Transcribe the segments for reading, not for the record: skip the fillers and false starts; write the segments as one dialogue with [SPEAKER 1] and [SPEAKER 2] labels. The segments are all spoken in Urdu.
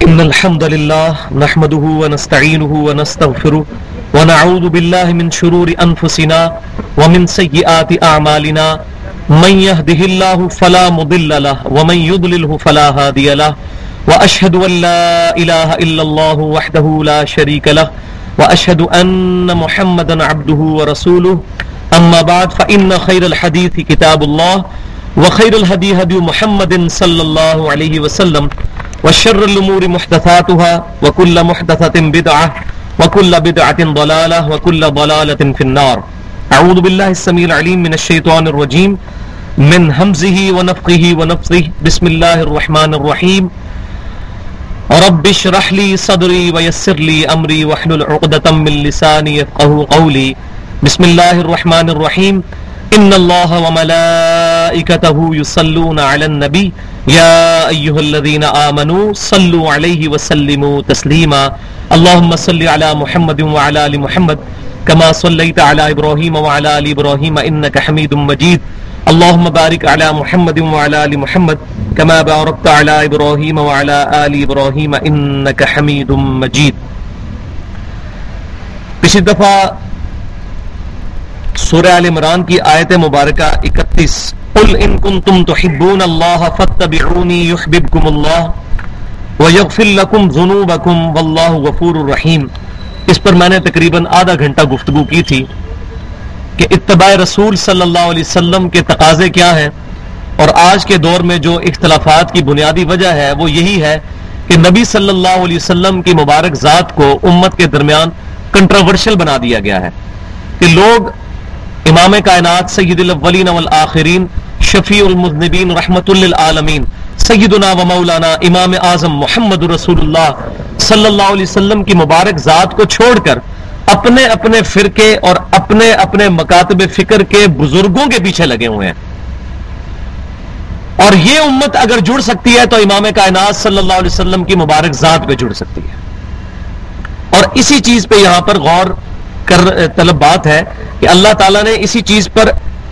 [SPEAKER 1] إن الحمد لله نحمده ونستعينه ونستغفره ونعوذ بالله من شرور أنفسنا ومن سيئات أعمالنا من يهده الله فلا مضل له ومن يضلله فلا هادي له وأشهد أن لا إله إلا الله وحده لا شريك له وأشهد أن محمدا عبده ورسوله أما بعد فإن خير الحديث كتاب الله وخير الهدي هدي محمد صلى الله عليه وسلم وشر الأمور محدثاتها وكل محدثة بدعة وكل بدعة ضلالة وكل ضلالة في النار. أعوذ بالله السميع العليم من الشيطان الرجيم من همزه ونفخه ونفثه. بسم الله الرحمن الرحيم. رب اشرح لي صدري ويسر لي أمري واحلل عقدة من لساني يفقهوا قولي. بسم الله الرحمن الرحيم. إن الله وملائكته يصلون على النبي يا أيها الذين آمنوا صلوا عليه وسلموا تسليما. اللهم صل على محمد وعلى آل محمد كما صليت على إبراهيم وعلى آل إبراهيم إنك حميد مجيد. اللهم بارك على محمد وعلى آل محمد كما باركت على إبراهيم وعلى آل إبراهيم إنك حميد مجيد. پچھلی دفعہ سورہ آل عمران کی آیت مبارکہ 31 قل ان کنتم تحبون اللہ فاتبعونی یحببکم اللہ ویغفر لکم ذنوبکم واللہ غفور الرحیم. اس پر میں نے تقریباً آدھا گھنٹہ گفتگو کی تھی کہ اتباع رسول صلی اللہ علیہ وسلم کے تقاضے کیا ہیں، اور آج کے دور میں جو اختلافات کی بنیادی وجہ ہے وہ یہی ہے کہ نبی صلی اللہ علیہ وسلم کی مبارک ذات کو امت کے درمیان کنٹروورشل بنا دیا گیا ہے کہ لوگ امام کائنات سید الاولین والآخرین شفیع المذنبین رحمت للعالمین سیدنا و مولانا امام اعظم محمد رسول اللہ صلی اللہ علیہ وسلم کی مبارک ذات کو چھوڑ کر اپنے اپنے فرقے اور اپنے اپنے مکاتب فکر کے بزرگوں کے پیچھے لگے ہوئے ہیں. اور یہ امت اگر جڑ سکتی ہے تو امام کائنات صلی اللہ علیہ وسلم کی مبارک ذات پہ جڑ سکتی ہے. اور اسی چیز پہ یہاں پر غور طلب بات ہے کہ اللہ تعالیٰ نے اسی چیز پر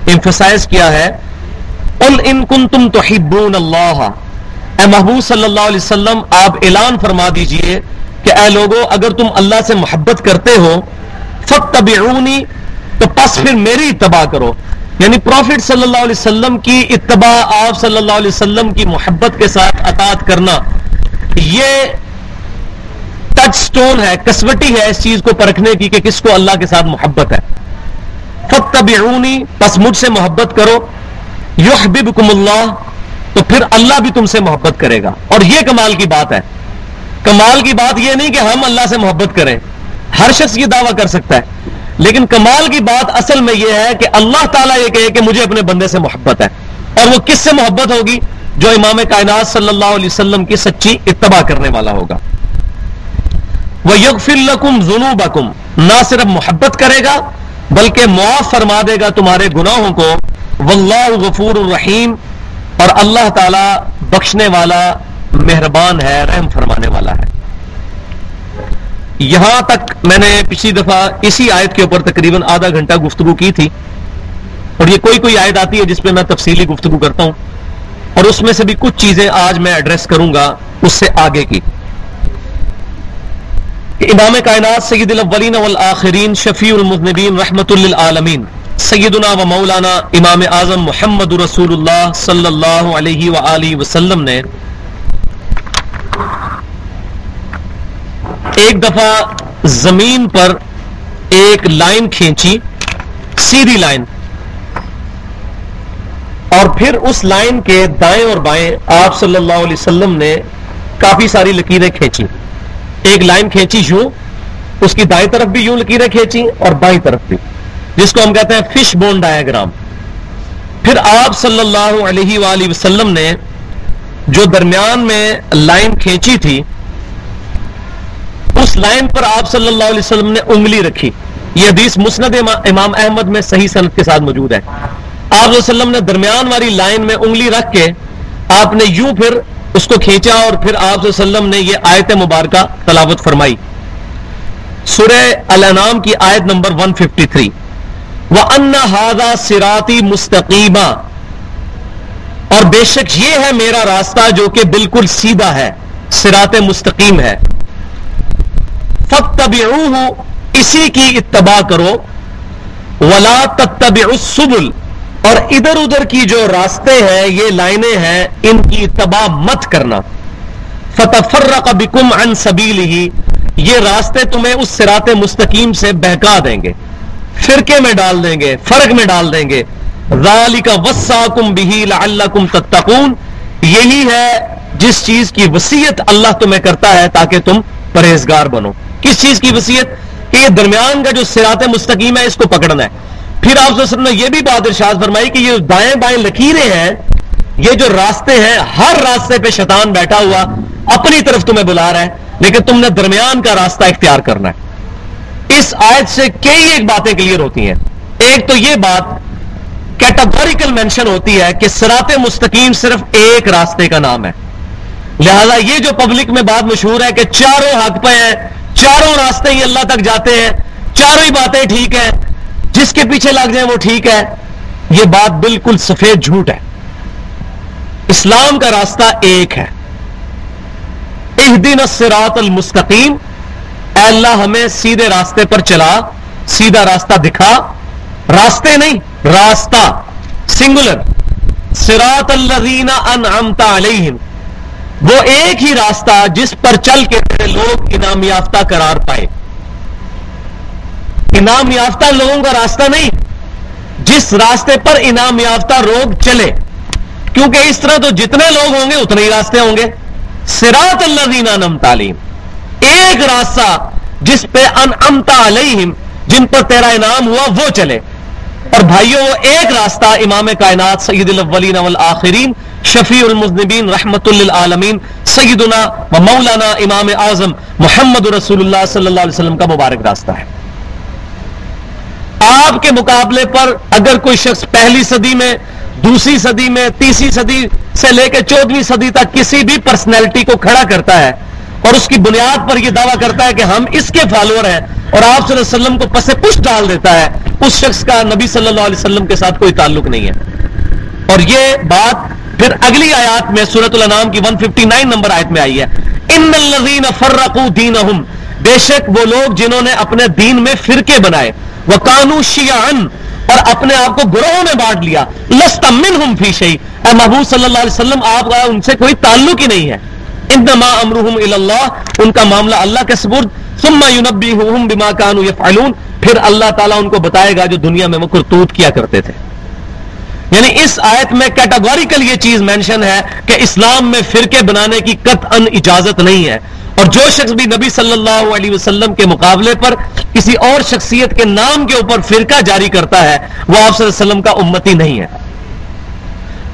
[SPEAKER 1] ایمفسائز کیا ہے. قل ان کنتم تحبون اللہ، اے محبوب صلی اللہ علیہ وسلم آپ اعلان فرما دیجئے کہ اے لوگو اگر تم اللہ سے محبت کرتے ہو فاتبعونی تو پس پھر میری اتباع کرو. یعنی پروفٹ صلی اللہ علیہ وسلم کی اتباع، آپ صلی اللہ علیہ وسلم کی محبت کے ساتھ اطاعت کرنا، یہ ٹچ سٹون ہے، کسوٹی ہے اس چیز کو پرکھنے کی کہ کس کو اللہ کے ساتھ محبت ہے. فاتبعونی پس مجھ سے محبت کرو، یحببکم اللہ تو پھر اللہ بھی تم سے محبت کرے گا. اور یہ کمال کی بات ہے. کمال کی بات یہ نہیں کہ ہم اللہ سے محبت کریں، ہر شخص یہ دعویٰ کر سکتا ہے، لیکن کمال کی بات اصل میں یہ ہے کہ اللہ تعالیٰ یہ کہے کہ مجھے اپنے بندے سے محبت ہے. اور وہ کس سے محبت ہوگی؟ جو امام کائنات صلی اللہ علیہ وسلم کی سچی اتباع کرنے والا ہوگا. وَيَغْفِرْ لَكُمْ ذُنُوبَكُمْ، نہ صرف محبت کرے گا بلکہ معاف فرما دے گا تمہارے گناہوں کو. واللہ غفور الرحیم، اور اللہ تعالی بخشنے والا مہربان ہے، رحم فرمانے والا ہے. یہاں تک میں نے پچھلی دفعہ اسی آیت کے اوپر تقریباً آدھا گھنٹہ گفتگو کی تھی، اور یہ کوئی آیت آتی ہے جس پہ میں تفصیلی گفتگو کرتا ہوں، اور اس میں سے بھی کچھ چیزیں آج میں ایڈریس کروں گا اس سے آگے کی. کہ امام کائنات سید الاولین والآخرین شفیع المذنبین رحمت للعالمین سیدنا و مولانا امام اعظم محمد رسول اللہ صلی اللہ علیہ وآلہ وسلم نے ایک دفعہ زمین پر ایک لائن کھینچی، سیدھی لائن، اور پھر اس لائن کے دائیں اور بائیں آپ صلی اللہ علیہ وسلم نے کافی ساری لکیریں کھینچی. ایک لائن کھینچی یوں، اس کی دائیں طرف بھی یوں لکیریں کھینچی اور بائیں طرف بھی، جس کو ہم کہتے ہیں فش بون ڈایاگرام. پھر آپ صلی اللہ علیہ وآلہ وسلم نے جو درمیان میں لائن کھینچی تھی اس لائن پر آپ صلی اللہ علیہ وسلم نے انگلی رکھی. یہ حدیث مسند امام احمد میں صحیح سند کے ساتھ موجود ہے. آپ صلی اللہ علیہ وسلم نے درمیان والی لائن میں انگلی رکھ کے آپ نے یوں پھر اس کو کھینچا، اور پھر آپ صلی اللہ علیہ وسلم نے یہ آیت مبارکہ تلاوت فرمائی. سورہ الانعام کی آیت نمبر 153 وَأَنَّ هَذَا صِرَاطِي مُسْتَقِيمًا، اور بے شک یہ ہے میرا راستہ جو کہ بالکل سیدھا ہے. صراط مستقیم ہے. فاتبعوہ، اسی کی اتباع کرو. ولا تتبعوا السبل، اور ادھر ادھر کی جو راستے ہیں، یہ لائنیں ہیں، ان کی اتباع مت کرنا. فتفرق بکم عن سبیلہ، یہ راستے تمہیں اس صراط مستقیم سے بہکا دیں گے، فرقے میں ڈال دیں گے، فرق میں ڈال دیں گے. ذالک وصاکم بہ لعلکم تتقون، یہی ہے جس چیز کی وصیت اللہ تمہیں کرتا ہے تاکہ تم پرہیزگار بنو. کس چیز کی وصیت؟ کہ یہ درمیان کا جو صراط مستقیم ہے اس کو پکڑنا ہے. پھر آپ صلی اللہ علیہ وسلم نے یہ بھی بات ارشاد فرمائی کہ یہ دائیں بائیں لکیریں ہیں، یہ جو راستے ہیں، ہر راستے پہ شیطان بیٹھا ہوا اپنی طرف تمہیں بلا رہا ہے، لیکن تم نے درمیان کا راستہ اختیار کرنا ہے. اس آیت سے کئی ایک باتیں کلیئر ہوتی ہیں. ایک تو یہ بات کیٹاگوریکل مینشن ہوتی ہے کہ صراط مستقیم صرف ایک راستے کا نام ہے. لہذا یہ جو پبلک میں بات مشہور ہے کہ چاروں حق پہ ہیں، چاروں راستے ہی اللہ تک جاتے ہیں، چاروں ہی باتیں ٹھیک ہیں، جس کے پیچھے لگ جائیں وہ ٹھیک ہے، یہ بات بالکل سفید جھوٹ ہے. اسلام کا راستہ ایک ہے. اہدنا الصراط المستقیم، اے اللہ ہمیں سیدھے راستے پر چلا، سیدھا راستہ دکھا. راستے نہیں، راستہ سنگولر. صراط الذین انعمت علیہم، وہ ایک ہی راستہ جس پر چل کے لوگ انعام یافتہ قرار پائے. انعام یافتہ لوگوں کا راستہ نہیں، جس راستے پر انعام یافتہ لوگ چلے، کیونکہ اس طرح تو جتنے لوگ ہوں گے اتنے ہی راستے ہوں گے. صراط الذین انعمت علیہم، ایک راستہ جس پہ انعمت علیہم، جن پر تیرا انعام ہوا وہ چلے. اور بھائیوں، وہ ایک راستہ امام کائنات سید الاولین والآخرین شفیع المذنبین رحمت للعالمین سیدنا و مولانا امام اعظم محمد رسول اللہ صلی اللہ علیہ وسلم کا مبارک راستہ ہے. آپ کے مقابلے پر اگر کوئی شخص پہلی صدی میں، دوسری صدی میں، تیسری صدی سے لے کے 14ویں صدی تک کسی بھی پرسنالٹی کو کھڑا کرتا ہے اور اس کی بنیاد پر یہ دعویٰ کرتا ہے کہ ہم اس کے فالوور ہیں، اور آپ صلی اللہ علیہ وسلم کو پس پش ڈال دیتا ہے، اس شخص کا نبی صلی اللہ علیہ وسلم کے ساتھ کوئی تعلق نہیں ہے. اور یہ بات پھر اگلی آیات میں سورۃ الانعام کی 159 نمبر آیت میں آئی ہے. ان الذین فرقوا دینہم، بے شک وہ لوگ جنہوں نے اپنے دین میں فرقے بنائے، وکانوا شیعا، اور اپنے آپ کو گروہوں میں بانٹ لیا. لست منہم فی شیء، اے محبوب صلی اللہ علیہ وسلم آپ کا ان سے کوئی تعلق ہی نہیں ہے. انما امرهم الی اللہ، ان کا معاملہ اللہ کے سپرد. ثم ینبئہم بما کانوا یفعلون، پھر اللہ تعالیٰ ان کو بتائے گا جو دنیا میں وہ کرتوت کیا کرتے تھے. یعنی اس آیت میں کیٹاگوریکل یہ چیز مینشن ہے کہ اسلام میں فرقے بنانے کی قطعاً اجازت نہیں ہے، اور جو شخص بھی نبی صلی اللہ علیہ وسلم کے مقابلے پر کسی اور شخصیت کے نام کے اوپر فرقہ جاری کرتا ہے وہ آپ صلی اللہ علیہ وسلم کا امتی نہیں ہے.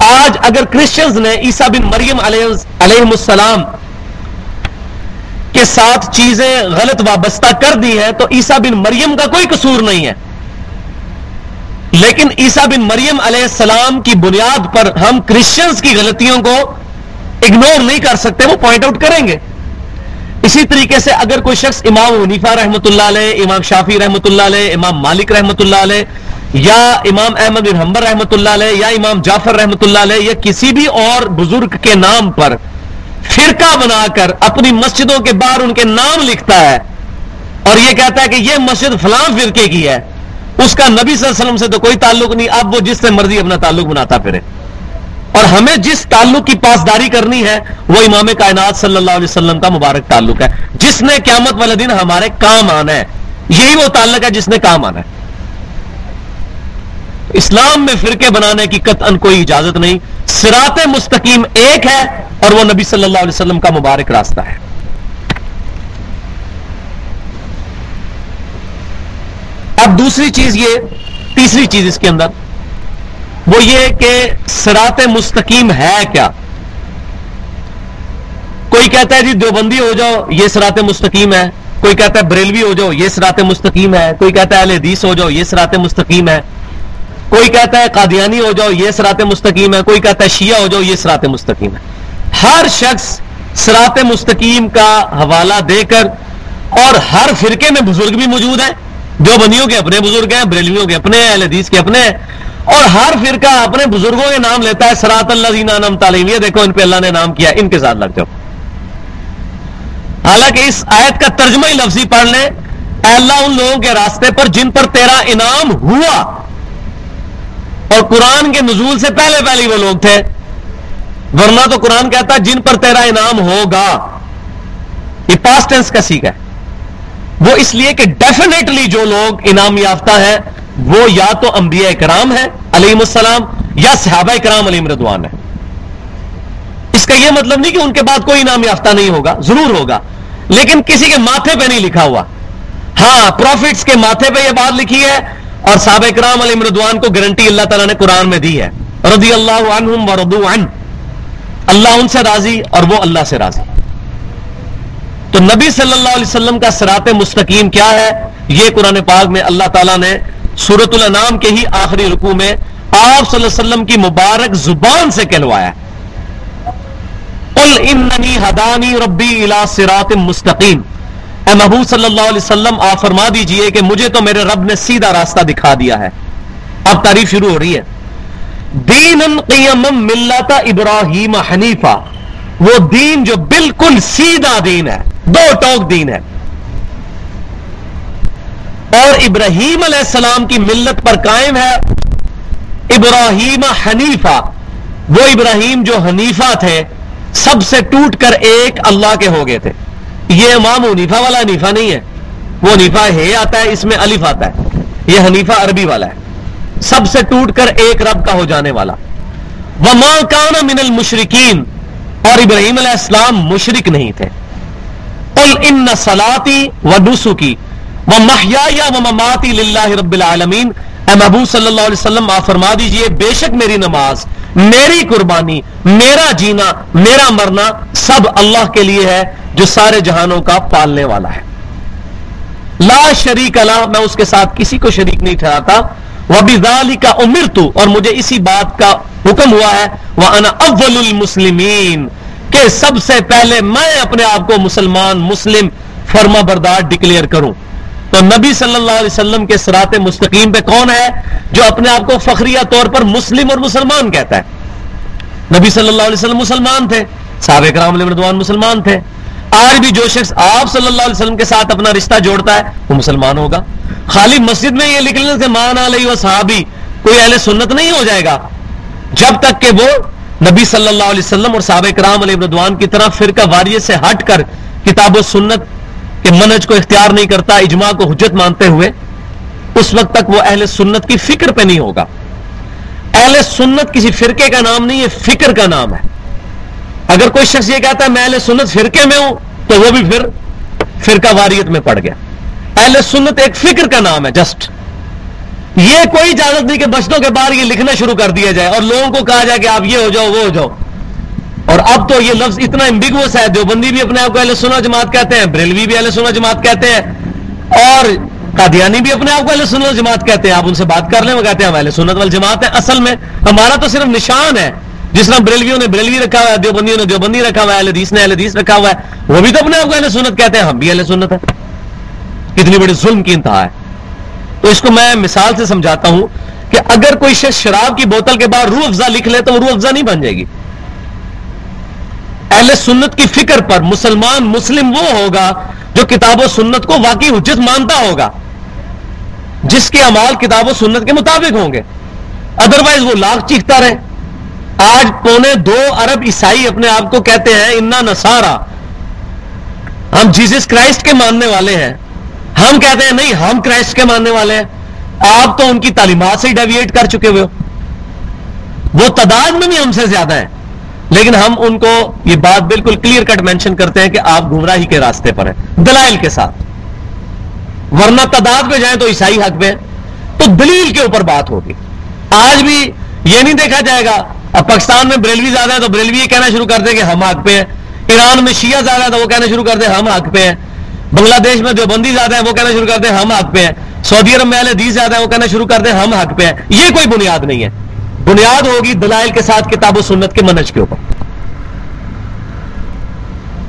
[SPEAKER 1] آج اگر کرسچنز نے عیسیٰ بن مریم علیہ السلام کے ساتھ چیزیں غلط وابستہ کر دی ہیں تو عیسیٰ بن مریم کا کوئی قصور نہیں ہے، لیکن عیسیٰ بن مریم علیہ السلام کی بنیاد پر ہم کرسچنز کی غلطیوں کو اگنور نہیں کر سکتے، وہ پوائنٹ آؤٹ کریں گے. اسی طریقے سے اگر کوئی شخص امام حنیفہ رحمۃ اللہ علیہ، امام شافعی رحمۃ اللہ علیہ، امام مالک رحمۃ اللہ علیہ، یا امام احمد بن حنبل رحمۃ اللہ علیہ، یا امام جعفر رحمۃ اللہ علیہ، یا کسی بھی اور بزرگ کے نام پر فرقہ بنا کر اپنی مسجدوں کے باہر ان کے نام لکھتا ہے اور یہ کہتا ہے کہ یہ مسجد فلاں فرقے کی ہے، اس کا نبی صلی اللہ علیہ وسلم سے تو کوئی تعلق نہیں، اب وہ جس سے مرضی اپنا تعلق بناتا پھرے. اور ہمیں جس تعلق کی پاسداری کرنی ہے وہ امام کائنات صلی اللہ علیہ وسلم کا مبارک تعلق ہے، جس نے قیامت والے دن ہمارے کام آنا ہے. یہی وہ تعلق ہے جس نے کام آنا ہے. اسلام میں فرقے بنانے کی قطعاً کوئی اجازت نہیں. صراط مستقیم ایک ہے اور وہ نبی صلی اللہ علیہ وسلم کا مبارک راستہ ہے. اب دوسری چیز یہ، تیسری چیز اس کے اندر وہ یہ کہ صراط مستقیم ہے کیا. کوئی کہتا ہے جی دیوبندی ہو جاؤ یہ صراط مستقیم ہے، کوئی کہتا ہے بریلوی ہو جاؤ یہ صراط مستقیم ہے، کوئی کہتا ہے اہل حدیث ہو جاؤ یہ صراط مستقیم ہے، کوئی کہتا ہے قادیانی ہو جاؤ یہ صراط مستقیم ہے، کوئی کہتا ہے شیعہ ہو جاؤ یہ صراط مستقیم ہے. ہر شخص صراط مستقیم کا حوالہ دے کر، اور ہر فرقے میں بزرگ بھی موجود ہیں، دیوبندیوں کے اپنے بزرگ ہیں، بریلویوں کے اپنے ہیں، اہل حدیث کے اپنے ہیں، اور ہر فرقہ اپنے بزرگوں کے نام لیتا ہے. صراط الذین انعمت علیہم، یہ دیکھو ان پہ اللہ نے نام کیا، ان کے ساتھ لگ جاؤ. حالانکہ اس آیت کا ترجمہ ہی لفظی پڑھ لیں، اے اللہ ان لوگوں کے راستے پر جن پر تیرا انعام ہوا، اور قرآن کے نزول سے پہلے پہلے وہ لوگ تھے، ورنہ تو قرآن کہتا جن پر تیرا انعام ہوگا، یہ پاسٹ ٹینس کا سیکھ ہے، وہ اس لیے کہ ڈیفینیٹلی جو لوگ انعام یافتہ ہیں وہ یا تو انبیاء کرام ہیں علیہم السلام یا صحابہ کرام علیہم رضوان ہیں۔ اس کا یہ مطلب نہیں کہ ان کے بعد کوئی انعام یافتہ نہیں ہوگا، ضرور ہوگا، لیکن کسی کے ماتھے پہ نہیں لکھا ہوا۔ ہاں پروفٹس کے ماتھے پہ یہ بات لکھی ہے، اور صحابہ کرام علیہم رضوان کو گارنٹی اللہ تعالیٰ نے قرآن میں دی ہے، رضی اللہ عنہم ورضوا عنہ، اللہ ان سے راضی اور وہ اللہ سے راضی۔ تو نبی صلی اللہ علیہ وسلم کا صراط مستقیم کیا ہے، یہ قرآن پاک میں اللہ تعالیٰ نے سورۃ الانعام کے ہی آخری رکوع میں آپ صلی اللہ علیہ وسلم کی مبارک زبان سے کہلوایا ہے، قل اننی ہدانی ربی الی صراط مستقیم، اے محبوب صلی اللہ علیہ وسلم آپ فرما دیجئے کہ مجھے تو میرے رب نے سیدھا راستہ دکھا دیا ہے۔ اب تعریف شروع ہو رہی ہے، دینن قیما ملت ابراہیم حنیفہ، وہ دین جو بالکل سیدھا دین ہے، دو ٹوک دین ہے، اور ابراہیم علیہ السلام کی ملت پر قائم ہے، ابراہیم حنیفہ، وہ ابراہیم جو حنیفہ تھے، سب سے ٹوٹ کر ایک اللہ کے ہو گئے تھے۔ یہ امام حنیفہ والا حنیفہ نہیں ہے، وہ حنیفہ ہے آتا ہے، اس میں الف آتا ہے، یہ حنیفہ عربی والا ہے، سب سے ٹوٹ کر ایک رب کا ہو جانے والا۔ وما کان من المشرکین، اور ابراہیم علیہ السلام مشرک نہیں تھے۔ قل ان صلاتی ونسکی ومحیای ومماتی للہ رب العالمین، اے محبوب صلی اللہ علیہ وسلم آپ فرما دیجئے بے شک میری نماز، میری قربانی، میرا جینا، میرا مرنا سب اللہ کے لیے ہے جو سارے جہانوں کا پالنے والا ہے۔ لا شریک لہ، میں اس کے ساتھ کسی کو شریک نہیں ٹھہراتا، وبذالک امرت، اور مجھے اسی بات کا حکم ہوا ہے، وانا اول المسلمین، کہ سب سے پہلے میں اپنے آپ کو مسلمان، مسلم، فرما بردار ڈکلیئر کروں۔ تو نبی صلی اللہ علیہ وسلم کے صراط مستقیم پہ کون ہے جو اپنے آپ کو فخریہ طور پر مسلم اور مسلمان کہتا ہے؟ نبی صلی اللہ علیہ وسلم مسلمان تھے، صحابہ کرام علیہ رضوان مسلمان تھے۔ آج بھی جو شخص آپ صلی اللہ علیہ وسلم کے ساتھ اپنا رشتہ جوڑتا ہے وہ مسلمان ہوگا۔ خالی مسجد میں یہ لکھ لینے سے مان علیہ وصحابی کوئی اہل سنت نہیں ہو جائے گا، جب تک کہ وہ نبی صلی اللہ علیہ وسلم اور صحابہ کرام علیہ رضوان کی طرح فرقہ واریت سے ہٹ کر کتاب و سنت کہ منہج کو اختیار نہیں کرتا، اجماع کو حجت مانتے ہوئے، اس وقت تک وہ اہل سنت کی فکر پہ نہیں ہوگا۔ اہل سنت کسی فرقے کا نام نہیں ہے، فکر کا نام ہے۔ اگر کوئی شخص یہ کہتا ہے میں اہل سنت فرقے میں ہوں تو وہ بھی پھر فرقہ واریت میں پڑ گیا۔ اہل سنت ایک فکر کا نام ہے، جسٹ یہ کوئی اجازت نہیں کہ بچتوں کے بعد یہ لکھنا شروع کر دیا جائے اور لوگوں کو کہا جائے کہ آپ یہ ہو جاؤ وہ ہو جاؤ۔ اور اب تو یہ لفظ اتنا ایمبیگوس ہے، دیوبندی بھی اپنے آپ کو اہل سنت جماعت کہتے ہیں، بریلوی بھی اہل سنت جماعت کہتے ہیں، اور قادیانی بھی اپنے آپ کو اہل سنت جماعت کہتے ہیں۔ آپ ان سے بات کر لیں وہ کہتے ہیں ہم اہل سنت والجماعت ہیں۔ اصل میں ہمارا تو صرف نشان ہے، جس طرح بریلویوں نے بریلوی رکھا ہوا ہے، دیوبندیوں نے دیوبندی رکھا ہوا ہے، اہل حدیث نے اہل حدیث رکھا ہوا ہے، وہ بھی تو اپنے آپ کو اہل سنت کہتے ہیں، ہم بھی اہل سنت ہیں۔ کتنی بڑی ظلم کی انتہا ہے۔ تو اس کو میں مثال سے سمجھاتا ہوں کہ اگر کوئی شخص شراب کی بوتل کے بعد روح افزا لکھ لے تو وہ روح افزا نہیں بن جائے گی۔ اہل سنت کی فکر پر مسلمان مسلم وہ ہوگا جو کتاب و سنت کو واقعی حجت مانتا ہوگا، جس کے اعمال کتاب و سنت کے مطابق ہوں گے، ادروائز وہ لاکھ چیختا رہے۔ آج 2.25 ارب عیسائی اپنے آپ کو کہتے ہیں انا نصارا، ہم جیسس کرائسٹ کے ماننے والے ہیں، ہم کہتے ہیں نہیں ہم کرائسٹ کے ماننے والے ہیں۔ آپ تو ان کی تعلیمات سے ہی ڈیویٹ کر چکے ہوئے ہو، وہ تعداد میں بھی ہم سے زیادہ ہیں، لیکن ہم ان کو یہ بات بالکل کلیئر کٹ مینشن کرتے ہیں کہ آپ گمراہی کے راستے پر ہیں، دلائل کے ساتھ، ورنہ تعداد پہ جائیں تو عیسائی حق پہ، تو دلیل کے اوپر بات ہوگی۔ آج بھی یہ نہیں دیکھا جائے گا اب پاکستان میں بریلوی زیادہ ہے تو بریلوی یہ کہنا شروع کر دیں کہ ہم حق پہ ہیں، ایران میں شیعہ زیادہ ہے تو وہ کہنا شروع کر دیں ہم حق پہ ہیں، بنگلہ دیش میں دیوبندی زیادہ ہے وہ کہنا شروع کر دیں ہم حق پہ ہیں، سعودی عرب میں اہل حدیث زیادہ ہے وہ کہنا شروع کر دیں ہم حق پہ ہیں۔ یہ کوئی بنیاد نہیں ہے، بنیاد ہوگی دلائل کے ساتھ کتاب و سنت کے منہج کے اوپر۔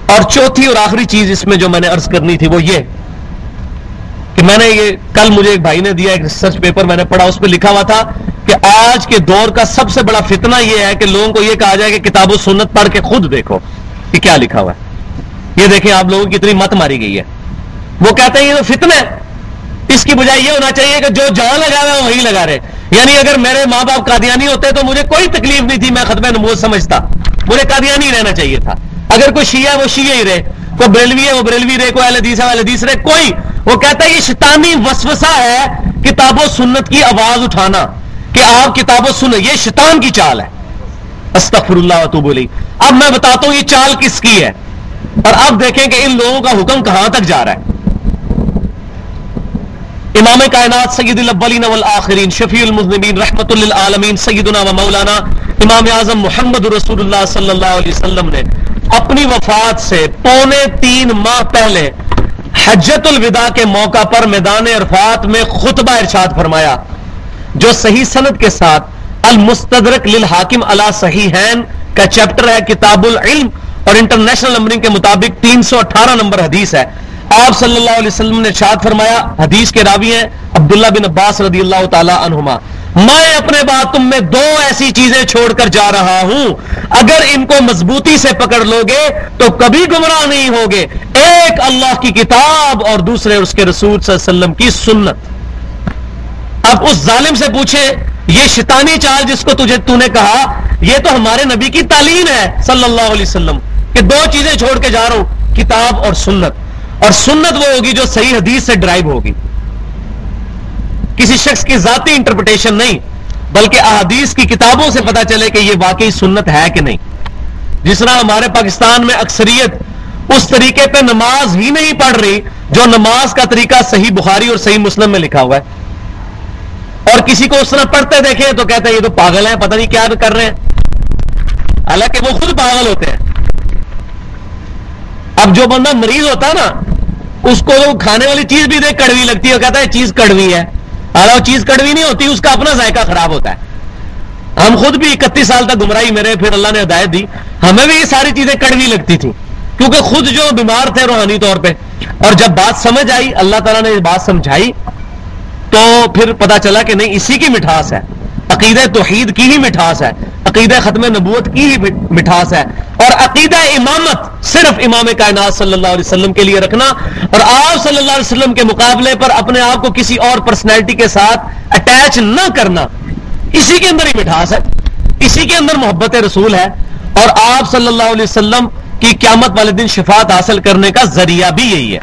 [SPEAKER 1] اور چوتھی اور آخری چیز اس میں جو میں نے عرض کرنی تھی وہ یہ کہ میں نے یہ کل مجھے ایک بھائی نے دیا ایک ریسرچ پیپر میں نے پڑھا، اس پہ لکھا ہوا تھا کہ آج کے دور کا سب سے بڑا فتنہ یہ ہے کہ لوگوں کو یہ کہا جائے کہ کتاب و سنت پڑھ کے خود دیکھو کہ کیا لکھا ہوا ہے۔ یہ دیکھیں آپ لوگوں کی اتنی مت ماری گئی ہے. وہ کہتے ہیں یہ تو فتنہ ہے, اس کی بجائے یہ ہونا چاہیے کہ جو جان لگا رہا ہے وہی لگا رہے. یعنی اگر میرے ماں باپ قادیانی ہوتے تو مجھے کوئی تکلیف نہیں تھی, میں ختم نبوت سمجھتا, مجھے قادیانی رہنا چاہیے تھا. اگر کوئی شیعہ ہے وہ شیعہ ہی رہے, کوئی بریلوی ہے وہ بریلوی رہے, کوئی اہل حدیث ہے اہل حدیث رہے, کوئی. وہ کہتا ہے یہ شیطانی وسوسہ ہے کتاب و سنت کی آواز اٹھانا کہ آپ کتاب و سنت, یہ شیطان کی چال ہے. استغفر اللہ واتوب الیہ. اب میں بتاتا ہوں یہ چال کس کی ہے, اور اب دیکھیں کہ ان لوگوں کا حکم کہاں تک جا رہا ہے. امام کائنات سید الاولین والآخرین شفیع المذنبین رحمت للعالمین سیدنا و مولانا امام اعظم محمد رسول اللہ صلی اللہ علیہ وسلم نے اپنی وفات سے 3.25 ماہ پہلے حجۃ الوداع کے موقع پر میدان عرفات میں خطبہ ارشاد فرمایا, جو صحیح سند کے ساتھ المستدرک للحاکم علی صحیحین کا چیپٹر ہے کتاب العلم, اور انٹرنیشنل نمبرنگ کے مطابق 318 نمبر حدیث ہے. آپ صلی اللہ علیہ وسلم نے ارشاد فرمایا, حدیث کے راوی ہیں عبداللہ بن عباس رضی اللہ تعالی عنہما, میں اپنے بعد تم میں 2 ایسی چیزیں چھوڑ کر جا رہا ہوں, اگر ان کو مضبوطی سے پکڑ لو گے تو کبھی گمراہ نہیں ہوگے. ایک اللہ کی کتاب اور دوسرے اس کے رسول صلی اللہ علیہ وسلم کی سنت. اب اس ظالم سے پوچھے یہ شیطانی چال جس کو تو نے کہا, یہ تو ہمارے نبی کی تعلیم ہے صلی اللہ علیہ وسلم کہ 2 چیزیں چھوڑ کے جا رہا ہوں, کتاب اور سنت. اور سنت وہ ہوگی جو صحیح حدیث سے ڈرائیو ہوگی, کسی شخص کی ذاتی انٹرپریٹیشن نہیں, بلکہ احادیث کی کتابوں سے پتہ چلے کہ یہ واقعی سنت ہے کہ نہیں. جس طرح ہمارے پاکستان میں اکثریت اس طریقے پہ نماز ہی نہیں پڑھ رہی جو نماز کا طریقہ صحیح بخاری اور صحیح مسلم میں لکھا ہوا ہے, اور کسی کو اس طرح پڑھتے دیکھیں تو کہتے ہیں یہ تو پاگل ہیں, پتہ نہیں کیا کر رہے ہیں, حالانکہ وہ خود پاگل ہوتے ہیں. اب جو بندہ مریض ہوتا ہے نا, اس کو کھانے والی چیز بھی دیکھ کڑوی لگتی ہے, وہ کہتا ہے چیز کڑوی ہے, حالانکہ وہ چیز کڑوی نہیں ہوتی, اس کا اپنا ذائقہ خراب ہوتا ہے. ہم خود بھی 31 سال تک گمراہی میں رہے, پھر اللہ نے ہدایت دی, ہمیں بھی یہ ساری چیزیں کڑوی لگتی تھی کیونکہ خود جو بیمار تھے روحانی طور پہ, اور جب بات سمجھ آئی, اللہ تعالیٰ نے بات سمجھائی, تو پھر پتا چلا کہ نہیں اسی کی مٹھاس ہے, عقیدہ توحید کی ہی مٹھاس ہے, عقیدہ ختم نبوت کی ہی مٹھاس ہے, اور عقیدہ امامت صرف امام کائنات صلی اللہ علیہ وسلم کے لیے رکھنا, اور آپ صلی اللہ علیہ وسلم کے مقابلے پر اپنے آپ کو کسی اور پرسنالٹی کے ساتھ اٹیچ نہ کرنا, اسی کے اندر ہی مٹھاس ہے, اسی کے اندر محبت رسول ہے, اور آپ صلی اللہ علیہ وسلم کی قیامت والے دن شفاعت حاصل کرنے کا ذریعہ بھی یہی ہے.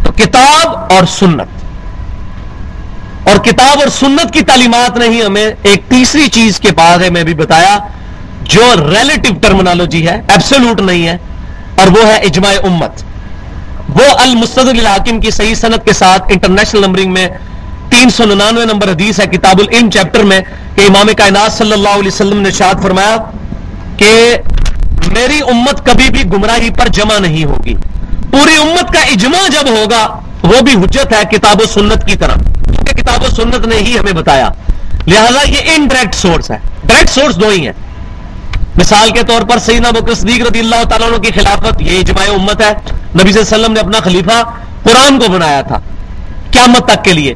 [SPEAKER 1] تو کتاب اور سنت, اور کتاب اور سنت کی تعلیمات نے ہی ہمیں ایک تیسری چیز کے بارے میں بھی بتایا جو ریلیٹو ٹرمنالوجی ہے, ایبسولوٹ نہیں ہے, اور وہ ہے اجماع امت. وہ المستدرک للحاکم کی صحیح سند کے ساتھ انٹرنیشنل نمبرنگ میں 399 نمبر حدیث ہے کتاب العلم چیپٹر میں کہ امام کائنات صلی اللہ علیہ وسلم نے ارشاد فرمایا کہ میری امت کبھی بھی گمراہی پر جمع نہیں ہوگی. پوری امت کا اجماع جب ہوگا وہ بھی حجت ہے کتاب و سنت کی طرح, کیونکہ کتاب و سنت نے ہی ہمیں بتایا. لہذا یہ انڈائریکٹ سورس ہے, ڈائریکٹ سورس 2 ہی ہیں. مثال کے طور پر سیدنا ابوبکر صدیق رضی اللہ تعالیٰ عنہ کی خلافت یہ اجماع امت ہے. نبی صلی اللہ علیہ وسلم نے اپنا خلیفہ قرآن کو بنایا تھا قیامت تک کے لیے.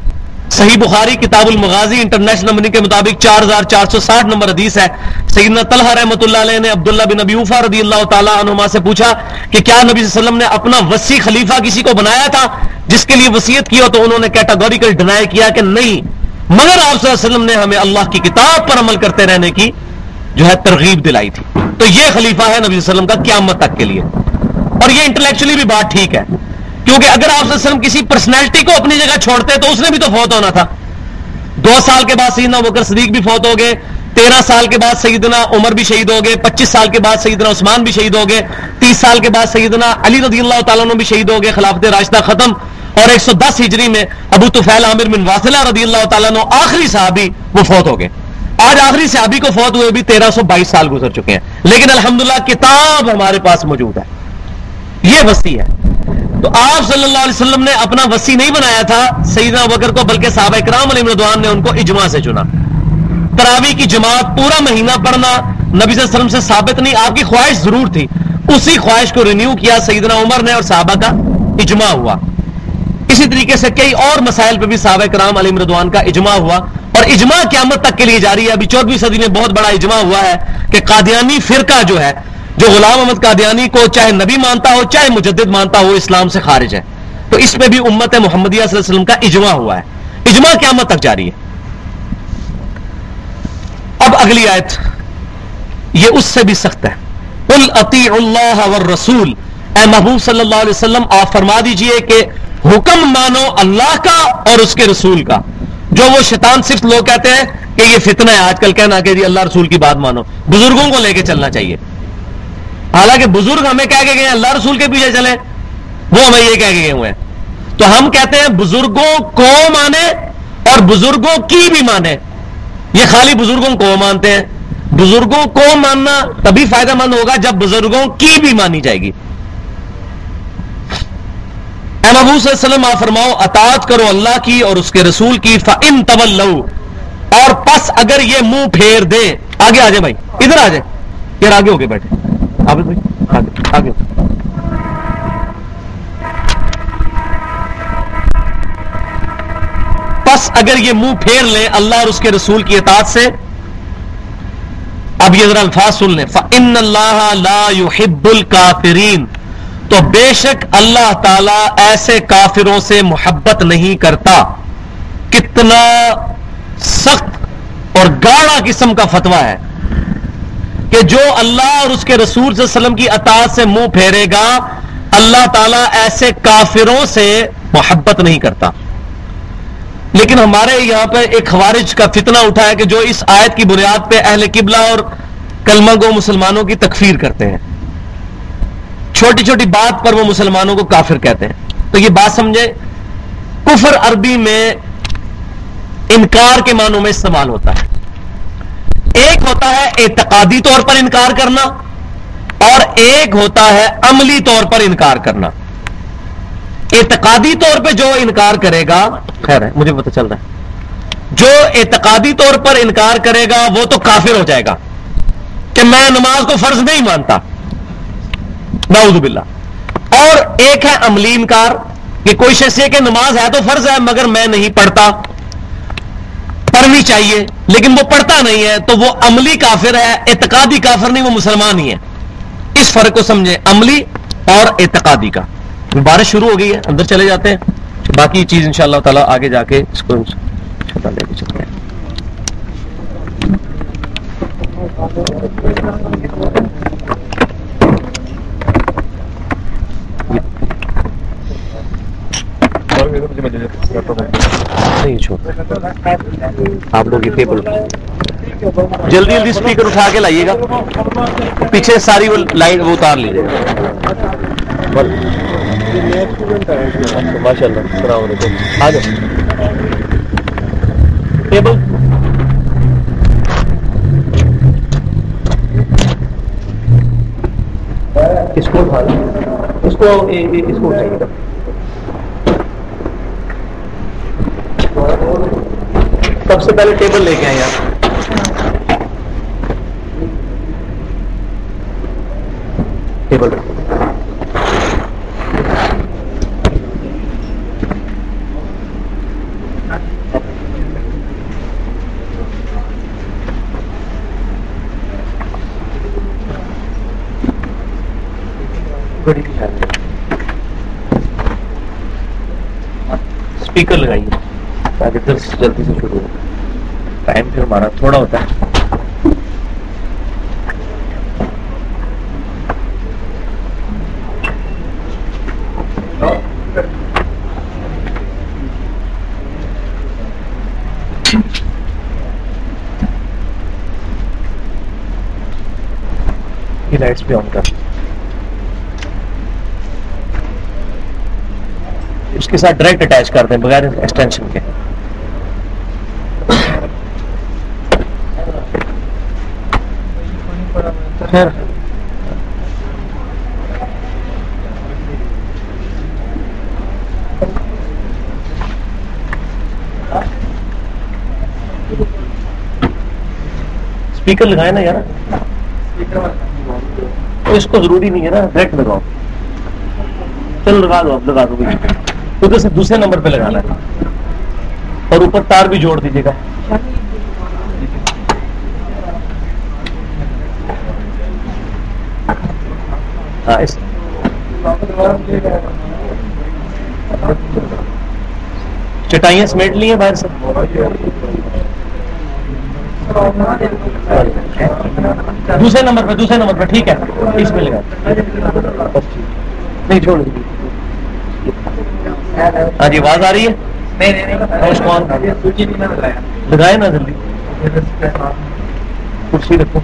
[SPEAKER 1] صحیح بخاری کتاب المغازی انٹرنیشنل نمبرنگ کے مطابق 4460 نمبر حدیث ہے. سیدنا طلحہ رحمۃ اللہ علیہ نے عبداللہ بن ابی اوفا رضی اللہ تعالیٰ عنہما سے پوچھا کہ کیا نبی صلی اللہ علیہ وسلم نے اپنا وصی خلیفہ کسی کو بنایا تھا جس کے لیے وصیت کی ہو, تو انہوں نے کیٹاگوریکل ڈینائی کیا کہ نہیں, مگر آپ صلی اللہ علیہ وسلم نے ہمیں اللہ کی کتاب پر عمل کرتے رہنے کی جو ہے ترغیب دلائی تھی. تو یہ خلیفہ ہے نبی صلی اللہ علیہ وسلم کا قیامت تک کے لیے. اور یہ انٹلیکچولی بھی بات ٹھیک ہے, کیونکہ اگر آپ صلی اللہ علیہ وسلم کسی پرسنالٹی کو اپنی جگہ چھوڑتے تو اس نے بھی تو فوت ہونا تھا. 2 سال کے بعد سیدنا ابوبکر صدیق بھی فوت ہو گئے, 13 سال کے بعد سیدنا عمر بھی شہید ہو گئے, 25 سال کے بعد سیدنا عثمان بھی شہید ہو گئے, 30 سال کے بعد سیدنا علی رضی اللہ تعالیٰ عنہ بھی شہید ہو گئے, خلافت راشدہ ختم, اور 110 ہجری میں ابو طفیل عامر بن واصلہ رضی اللہ تعالیٰ عنہ آخری صحابی وہ فوت ہو گئے. آج آخری صحابی کو فوت ہوئے بھی 1322 سال گزر چکے ہیں, لیکن الحمدللہ کتاب ہمارے پاس موجود ہے, یہ وصی ہے. تو آپ صلی اللہ علیہ وسلم نے اپنا وصی نہیں بنایا تھا سیدنا ابوبکر کو, بلکہ صحابہ کرام علیہم رضوان نے ان کو اجماع سے چنا. تراویح کی جماعت پورا مہینہ پڑھنا نبی صلی اللہ علیہ وسلم سے ثابت نہیں, آپ کی خواہش ضرور تھی, اسی خواہش کو رینیو کیا سیدنا عمر نے اور صحابہ کا اجماع ہوا. اسی طریقے سے کئی اور مسائل پہ بھی صحابہ کرام علیہم رضوان کا اجماع ہوا, اور اجماع قیامت تک کے لیے جاری ہے. ابھی 14ویں صدی میں بہت بڑا اجماع ہوا ہے کہ قادیانی فرقہ جو ہے جو غلام احمد قادیانی کو چاہے نبی مانتا ہو چاہے مجدد مانتا ہو اسلام سے خارج ہے. تو اس میں بھی امت محمدیہ صلی اللہ علیہ وسلم کا اجماع ہوا ہے. اجماع قیامت تک جاری ہے. اب اگلی آیت یہ اس سے بھی سخت ہے. قل اطیعوا اللہ والرسول، اے محبوب صلی اللہ علیہ وسلم آپ فرما دیجئے کہ حکم مانو اللہ کا اور اس کے رسول کا. جو وہ شیطان صرف لوگ کہتے ہیں کہ یہ فتنہ ہے آج کل کہنا کہ جی اللہ رسول کی بات مانو، بزرگوں کو لے کے چلنا چاہیے. حالانکہ بزرگ ہمیں کہہ کے گئے ہیں اللہ رسول کے پیچھے چلیں، وہ ہمیں یہ کہہ کے گئے ہوئے ہیں. تو ہم کہتے ہیں بزرگوں کو مانے اور بزرگوں کی بھی مانے. یہ خالی بزرگوں کو مانتے ہیں. بزرگوں کو ماننا تبھی فائدہ مند ہوگا جب بزرگوں کی بھی مانی جائے گی. اے محبوب صلی اللہ علیہ وسلم آپ فرماؤ اطاعت کرو اللہ کی اور اس کے رسول کی. فَإِن تَوَلَّوْا، اور پس اگر یہ منہ پھیر دے. آگے آ جائے بھائی، ادھر آ جائے یار، آگے ہو کے بیٹھے عابد بھائی، آگے آگے. پس اگر یہ منہ پھیر لیں اللہ اور اس کے رسول کی اطاعت سے. اب یہ ذرا الفاظ سن لیں. فَإِنَّ اللَّهَ لَا يُحِبُّ الْكَافِرِينَ، تو بے شک اللہ تعالیٰ ایسے کافروں سے محبت نہیں کرتا. کتنا سخت اور گاڑا قسم کا فتویٰ ہے کہ جو اللہ اور اس کے رسول صلی اللہ علیہ وسلم کی اطاعت سے منہ پھیرے گا اللہ تعالیٰ ایسے کافروں سے محبت نہیں کرتا. لیکن ہمارے یہاں پہ ایک خوارج کا فتنہ اٹھا ہے کہ جو اس آیت کی بنیاد پہ اہل قبلہ اور کلمہ گو مسلمانوں کی تکفیر کرتے ہیں. چھوٹی چھوٹی بات پر وہ مسلمانوں کو کافر کہتے ہیں. تو یہ بات سمجھے، کفر عربی میں انکار کے معنوں میں استعمال ہوتا ہے. ایک ہوتا ہے اعتقادی طور پر انکار کرنا اور ایک ہوتا ہے عملی طور پر انکار کرنا. اعتقادی طور پہ جو انکار کرے گا، خیر ہے مجھے پتہ چل رہا ہے، جو اعتقادی طور پر انکار کرے گا وہ تو کافر ہو جائے گا کہ میں نماز کو فرض نہیں مانتا، نعوذ باللہ. اور ایک ہے عملی انکار کہ کوئی شخص یہ کہ نماز ہے تو فرض ہے مگر میں نہیں پڑھتا، پڑھنی چاہیے لیکن وہ پڑھتا نہیں ہے، تو وہ عملی کافر ہے، اعتقادی کافر نہیں، وہ مسلمان ہی ہے. اس فرق کو سمجھیں، عملی اور اعتقادی کا. بارش شروع ہو گئی ہے، اندر چلے جاتے ہیں، باقی چیز انشاءاللہ تعالیٰ آگے جا کے اس کو لے کے چلتے ہیں. نہیں چھوڑ آپ لوگ یہ ٹیبل جلدی جلدی اسپیکر اٹھا کے لائیے گا، پیچھے ساری وہ لائٹ وہ اتار لیجیے گا. ماشاء اللہ السلام علیکم. آ جاؤ ٹیبل. اس کو اٹھا لیں، اس کو اٹھائیے گا. سب سے پہلے ٹیبل لے کے آئے آپ. ٹیبل اسپیکر لگائیے تاکہ درس جلدی سے شروع ہو. ٹائم پھر ہمارا تھوڑا ہوتا ہے. یہ لائٹس بھی آن کر، اس کے ساتھ ڈائریکٹ اٹیچ کر دیں بغیر ایکسٹینشن کے. خیر اسپیکر لگائے نا یار، تو اس کو ضروری نہیں ہے نا، ڈائریکٹ لگاؤ. چلو لگا دو، اب لگا دو. ادھر سے دوسرے نمبر پہ لگانا ہے اور اوپر تار بھی جوڑ دیجیے گا. ہاں اس چٹائیاں سمیٹ لی ہیں باہر سے. دوسرے نمبر پہ ٹھیک ہے اس میں لگا نہیں چھوڑ. ہاں جی آواز آ رہی ہے؟ لگائے نا جلدی کرسی رکھو.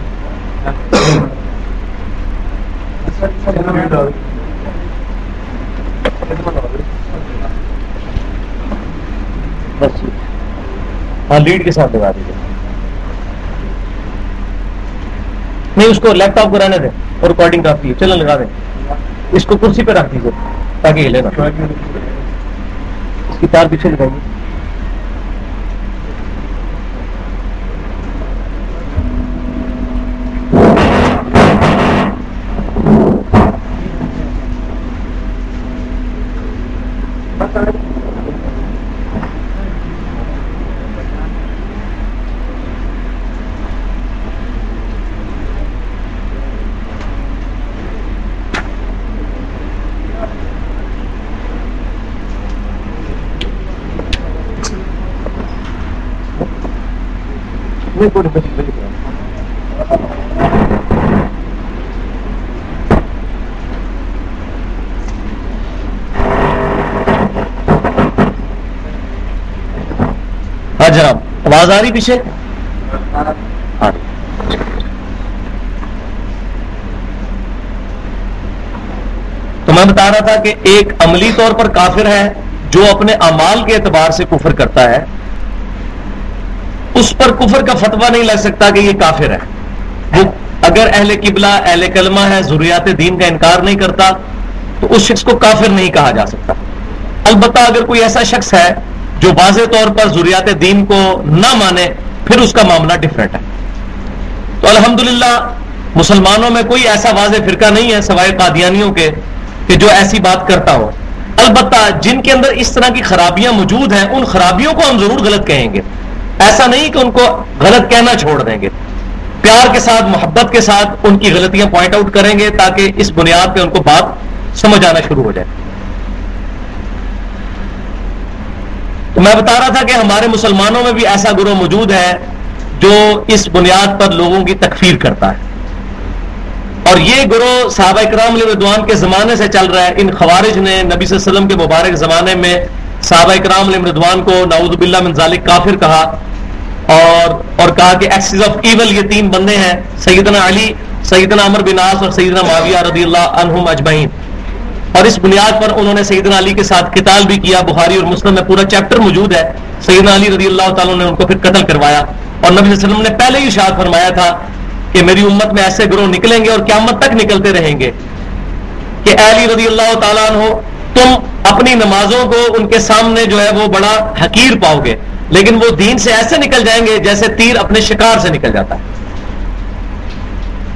[SPEAKER 1] بس ہاں لیڈ کے ساتھ لگا دیجیے. نہیں اس کو لیپ ٹاپ کو رہنے دیں اور ریکارڈنگ کافی ہے. چلو لگا دیں. اس کو کرسی پہ رکھ دیجیے تاکہ ہلے نا. اس کی تار پیچھے لگائیے. ہاں جناب آواز آ رہی پیچھے؟ تو میں بتا رہا تھا کہ ایک عملی طور پر کافر ہے جو اپنے اعمال کے اعتبار سے کفر کرتا ہے. اس پر کفر کا فتویٰ نہیں لگ سکتا کہ یہ کافر ہے. وہ اگر اہل قبلہ اہل کلمہ ہے ذریات دین کا انکار نہیں کرتا تو اس شخص کو کافر نہیں کہا جا سکتا. البتہ اگر کوئی ایسا شخص ہے جو واضح طور پر ذریات دین کو نہ مانے پھر اس کا معاملہ ڈفرینٹ ہے. تو الحمدللہ مسلمانوں میں کوئی ایسا واضح فرقہ نہیں ہے سوائے قادیانیوں کے کہ جو ایسی بات کرتا ہو. البتہ جن کے اندر اس طرح کی خرابیاں موجود ہیں ان خرابیوں کو ہم ضرور غلط کہیں گے. ایسا نہیں کہ ان کو غلط کہنا چھوڑ دیں گے. پیار کے ساتھ محبت کے ساتھ ان کی غلطیاں پوائنٹ آؤٹ کریں گے تاکہ اس بنیاد پہ ان کو بات سمجھ آنا شروع ہو جائے. تو میں بتا رہا تھا کہ ہمارے مسلمانوں میں بھی ایسا گروہ موجود ہے جو اس بنیاد پر لوگوں کی تکفیر کرتا ہے. اور یہ گروہ صحابہ کرام علیہ رضوان کے زمانے سے چل رہا ہے. ان خوارج نے نبی صلی اللہ علیہ وسلم کے مبارک زمانے میں صحابہ کرام علیہ رضوان کو نعوذ باللہ من ذالک کافر کہا اور کہا کہ ایکسز آف ایول یہ تین بندے ہیں سیدنا علی, سیدنا عمر بن عاص اور سیدنا معاویہ رضی اللہ عنہم اجمعین. اور اس بنیاد پر انہوں نے سیدنا علی کے ساتھ قتال بھی کیا. بخاری اور مسلم میں پورا چیپٹر موجود ہے. سیدنا علی رضی اللہ تعالیٰ نے ان کو پھر قتل کروایا. اور نبی صلی اللہ علیہ وسلم نے پہلے ہی ارشاد فرمایا تھا کہ میری امت میں ایسے گروہ نکلیں گے اور قیامت تک نکلتے رہیں گے کہ اے علی رضی اللہ تعالیٰ عنہ تم اپنی نمازوں کو ان کے سامنے جو ہے وہ بڑا حقیر پاؤ گے لیکن وہ دین سے ایسے نکل جائیں گے جیسے تیر اپنے شکار سے نکل جاتا ہے.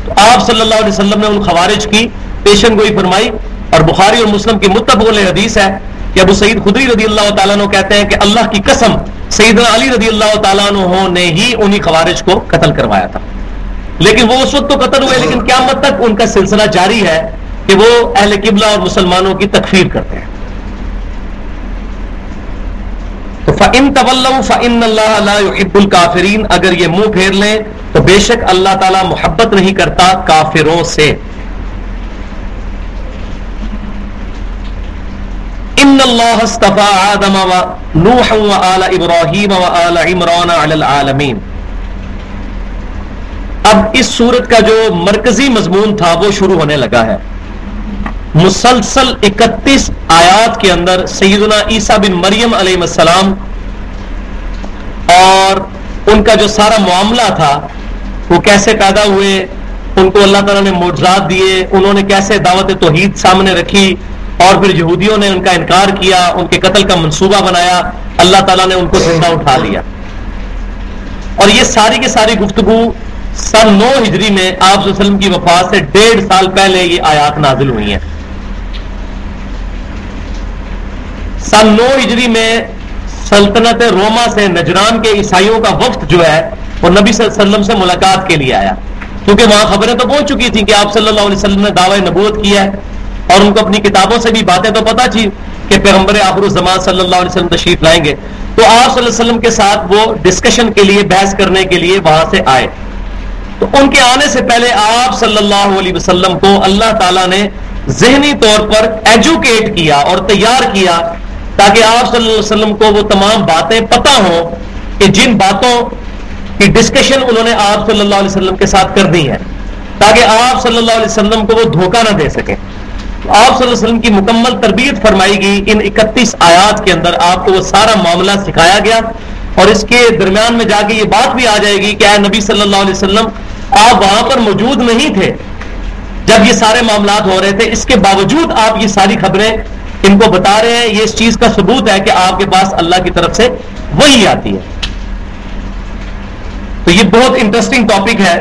[SPEAKER 1] تو آپ صلی اللہ علیہ وسلم نے ان خوارج کی پیشن گوئی فرمائی. اور بخاری اور مسلم کی متفق علیہ حدیث ہے کہ ابو سعید خدری رضی اللہ تعالیٰ عنہ کہتے ہیں کہ اللہ کی قسم سیدنا علی رضی اللہ تعالیٰ عنہ نے ہی انہی خوارج کو قتل کروایا تھا. لیکن وہ اس وقت تو قتل ہوئے لیکن قیامت تک ان کا سلسلہ جاری ہے کہ وہ اہل قبلہ اور مسلمانوں کی تکفیر کرتے ہیں. تو فَإِن تَوَلَّوْا فَإِنَّ اللَّهَ لَا يُحِبُّ الْكَافِرِينَ اگر یہ منہ پھیر لیں تو بے شک اللہ تعالیٰ محبت نہیں کرتا کافروں سے. ان اللہ اصطفى آدم ونوحا وآل ابراہیم وآل عمران علی العالمین. اب اس سورت کا جو مرکزی مضمون تھا وہ شروع ہونے لگا ہے. مسلسل 31 آیات کے اندر سیدنا عیسیٰ بن مریم علیہ السلام اور ان کا جو سارا معاملہ تھا وہ کیسے پیدا ہوئے, ان کو اللہ تعالیٰ نے معجزات دیے, انہوں نے کیسے دعوت توحید سامنے رکھی اور پھر یہودیوں نے ان کا انکار کیا, ان کے قتل کا منصوبہ بنایا, اللہ تعالیٰ نے ان کو زندہ اٹھا لیا. اور یہ ساری کی ساری گفتگو سن 9 ہجری میں آپ صلی اللہ علیہ وسلم کی وفات سے 1.5 سال پہلے یہ آیات نازل ہوئی ہیں. سن 9 ہجری میں سلطنت روما سے نجران کے عیسائیوں کا وفد جو ہے وہ نبی صلی اللہ علیہ وسلم سے ملاقات کے لیے آیا. کیونکہ وہاں خبریں تو پہنچ چکی تھیں کہ آپ صلی اللہ علیہ وسلم نے دعوی نبوت کیا ہے، اور ان کو اپنی کتابوں سے بھی باتیں تو پتہ تھی کہ پیغمبر آخر الزمان صلی اللہ علیہ وسلم تشریف لائیں گے. تو آپ صلی اللہ علیہ وسلم کے ساتھ وہ ڈسکشن کے لیے، بحث کرنے کے لیے وہاں سے آئے. تو ان کے آنے سے پہلے آپ صلی اللہ علیہ وسلم کو اللہ تعالیٰ نے ذہنی طور پر ایجوکیٹ کیا اور تیار کیا، تاکہ آپ صلی اللہ علیہ وسلم کو وہ تمام باتیں پتہ ہوں کہ جن باتوں کی ڈسکشن انہوں نے آپ صلی اللہ علیہ وسلم کے ساتھ کر دی ہے، تاکہ آپ صلی اللہ علیہ وسلم کو وہ دھوکہ نہ دے سکیں. آپ صلی اللہ علیہ وسلم کی مکمل تربیت فرمائی گئی. ان 31 آیات کے اندر آپ کو وہ سارا معاملہ سکھایا گیا، اور اس کے درمیان میں جا کے یہ بات بھی آ جائے گی کہ اے نبی صلی اللہ علیہ وسلم آپ وہاں پر موجود نہیں تھے جب یہ سارے معاملات ہو رہے تھے، اس کے باوجود آپ یہ ساری خبریں ان کو بتا رہے ہیں. یہ اس چیز کا ثبوت ہے کہ آپ کے پاس اللہ کی طرف سے وحی آتی ہے. تو یہ بہت انٹرسٹنگ ٹاپک ہے.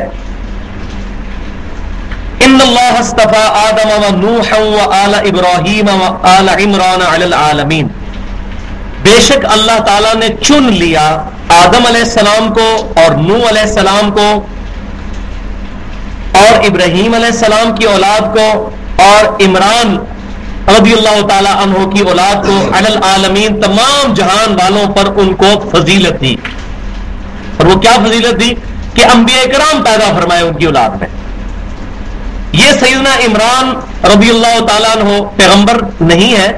[SPEAKER 1] ان اللہ اصطفى آدم ونوحا وآل ابراہیم وآل عمران علی العالمین. بے شک اللہ تعالیٰ نے چن لیا آدم علیہ السلام کو اور نوح علیہ السلام کو اور ابراہیم علیہ السلام کی اولاد کو اور عمران رضی اللہ تعالی عنہ کی اولاد کو علی العالمین، تمام جہان والوں پر ان کو فضیلت دی. اور وہ کیا فضیلت دی؟ کہ انبیاء کرام پیدا فرمائے ان کی اولاد میں. یہ سیدنا عمران رضی اللہ تعالیٰ عنہ پیغمبر نہیں ہے.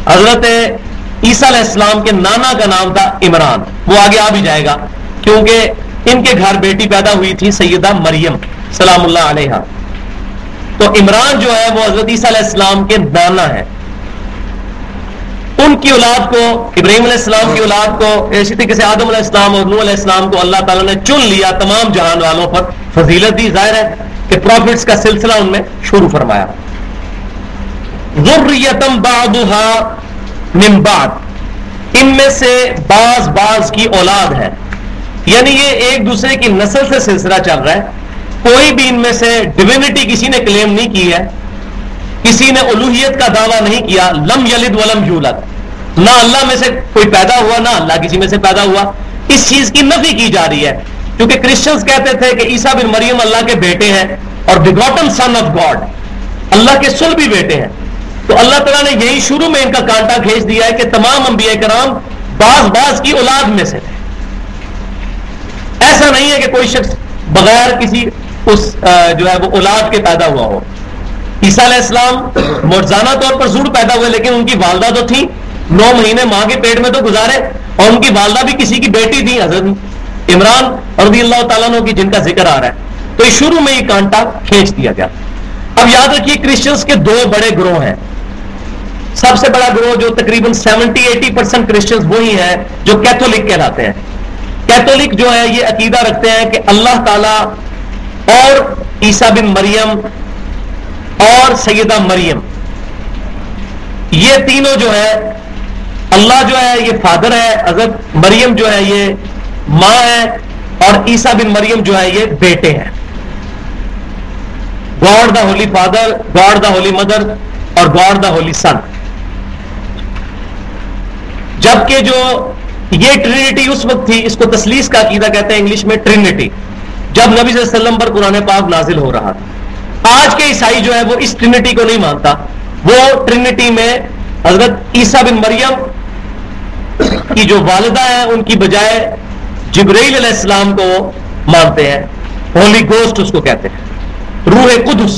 [SPEAKER 1] حضرت عیسیٰ علیہ السلام کے نانا کا نام تھا عمران. وہ آگے آ بھی جائے گا، کیونکہ ان کے گھر بیٹی پیدا ہوئی تھی سیدہ مریم سلام اللہ علیہا. تو عمران جو ہے وہ حضرت عیسیٰ علیہ السلام کے نانا ہے. ان کی اولاد کو، ابراہیم علیہ السلام کی اولاد کو، اسی طریقے سے آدم علیہ السلام اور نوح علیہ السلام کو اللہ تعالیٰ نے چن لیا، تمام جہان والوں پر فضیلت دی. ظاہر ہے کہ پروفٹس کا سلسلہ ان میں شروع فرمایا. ذریۃ بعضها من بعد، ان میں سے بعض کی اولاد ہے، یعنی یہ ایک دوسرے کی نسل سے سلسلہ چل رہا ہے. کوئی بھی ان میں سے ڈیوینٹی کسی نے کلیم نہیں کی ہے، کسی نے الوہیت کا دعویٰ نہیں کیا. لم یلد ولم یولد، نہ اللہ میں سے کوئی پیدا ہوا نہ اللہ کسی میں سے پیدا ہوا. اس چیز کی نفی کی جا رہی ہے، کیونکہ کرسچنز کہتے تھے کہ عیسیٰ بن مریم اللہ کے بیٹے ہیں اور بیگوٹن سن آف گاڈ، اللہ کے صلبی بیٹے ہیں. تو اللہ تعالیٰ نے یہی شروع میں ان کا کانٹا کھینچ دیا ہے کہ تمام انبیاء کرام بعض کی اولاد میں سے تھے. ایسا نہیں ہے کہ کوئی شخص بغیر کسی اس جو ہے وہ اولاد کے پیدا ہوا ہو. عیسیٰ علیہ السلام معجزانہ طور پر ضرور پیدا ہوئے، لیکن ان کی والدہ تو تھی، 9 مہینے ماں کے پیٹ میں تو گزارے، اور ان کی والدہ بھی کسی کی بیٹی تھی، حضرت عمران رضی اللہ تعالیٰ عنہ کی، جن کا ذکر آ رہا ہے. تو اس شروع میں یہ کانٹا کھینچ دیا گیا. اب یاد رکھیے کرسچنز کے 2 بڑے گروہ ہیں. سب سے بڑا گروہ جو تقریباً 70-80% کرسچنز وہی ہیں جو کیتھولک کہلاتے ہیں. کیتھولک جو ہے یہ عقیدہ رکھتے ہیں کہ اللہ تعالیٰ اور عیسیٰ بن مریم اور سیدہ مریم، یہ تینوں جو ہے، اللہ جو ہے یہ فادر ہے، حضرت مریم جو ہے یہ ماں ہے، اور عیسیٰ بن مریم جو ہے یہ بیٹے ہیں. God the holy father, God the holy mother اور گاڈ دا ہولی سن. جبکہ جو یہ ٹرینٹی اس وقت تھی، اس کو تثلیث کا عقیدہ کہتے ہیں انگلش میں، ٹرینٹی، جب نبی صلی اللہ علیہ وسلم پر قرآن پاک نازل ہو رہا تھا. آج کے عیسائی جو ہے وہ اس ٹرینٹی کو نہیں مانتا. وہ ٹرینٹی میں حضرت عیسیٰ بن مریم کی جو والدہ ہیں ان کی بجائے جبرائیل علیہ السلام کو مانتے ہیں. ہولی گوسٹ اس کو کہتے ہیں، روح قدس.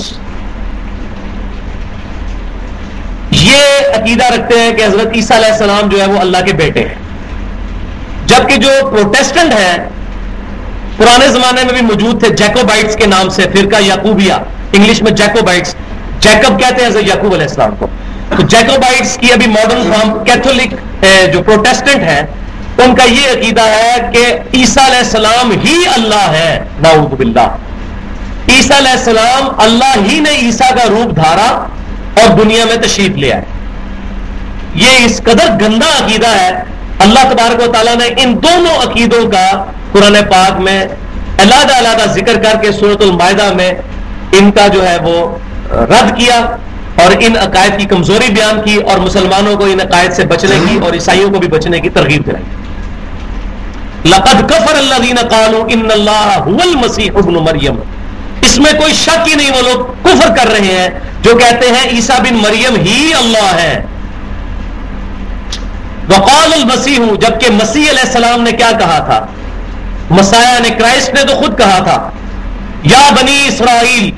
[SPEAKER 1] یہ عقیدہ رکھتے ہیں کہ حضرت عیسیٰ علیہ السلام جو ہے وہ اللہ کے بیٹے ہیں. جبکہ جو پروٹیسٹنٹ ہیں پرانے زمانے میں بھی موجود تھے، جیکوبائٹس کے نام سے فرقہ یعقوبیہ، انگلش میں جیکوبائٹس، جیکب کہتے ہیں حضرت یعقوب علیہ السلام کو. تو جیکوبائٹس کی ابھی ماڈرن فارم کیتھولک جو پروٹیسٹنٹ ہیں، ان کا یہ عقیدہ ہے کہ عیسیٰ علیہ السلام ہی اللہ ہے. نعوذ باللہ، عیسیٰ علیہ السلام، اللہ ہی نے عیسیٰ کا روپ دھارا اور دنیا میں تشریف لے آئے. یہ اس قدر گندا عقیدہ ہے. اللہ تبارک و تعالیٰ نے ان دونوں عقیدوں کا قرآن پاک میں علیحدہ علیحدہ ذکر کر کے سورۃ المائدہ میں ان کا جو ہے وہ رد کیا اور ان عقائد کی کمزوری بیان کی، اور مسلمانوں کو ان عقائد سے بچنے کی اور عیسائیوں کو بھی بچنے کی ترغیب دلائی. لقد کفر الذین قالوا ان اللہ هو المسیح ابن مریم اس میں کوئی شک ہی نہیں، وہ لوگ کفر کر رہے ہیں جو کہتے ہیں عیسیٰ بن مریم ہی اللہ ہے۔ وقال المسیح، جبکہ مسیح علیہ السلام نے کیا کہا تھا؟ مسیح نے، کرائسٹ نے تو خود کہا تھا، یا بنی اسرائیل،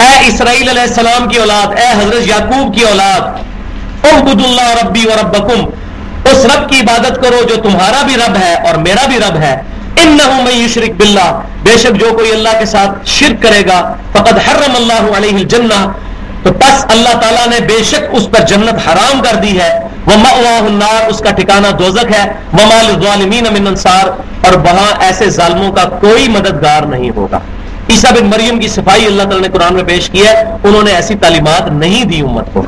[SPEAKER 1] اے اسرائیل علیہ السلام کی اولاد، اے حضرت یعقوب کی اولاد، اعبدوا اللہ ربی و ربکم، اس رب کی عبادت کرو جو تمہارا بھی رب ہے اور میرا بھی رب ہے۔ انہ من یشرک باللہ، بے شک جو کوئی اللہ کے ساتھ شرک کرے گا، فقد حرم اللہ علیہ الجنہ، تو پس اللہ تعالیٰ نے بے شک اس پر جنت حرام کر دی ہے، ومأواہ النار، اس کا ٹھکانہ دوزخ ہے، وما للظالمین من انصار، اور وہاں ایسے ظالموں کا کوئی مددگار نہیں ہوگا۔ عیسیٰ بن مریم کی صفائی اللہ تعالیٰ نے قرآن میں پیش کی ہے، انہوں نے ایسی تعلیمات نہیں دی امت کو۔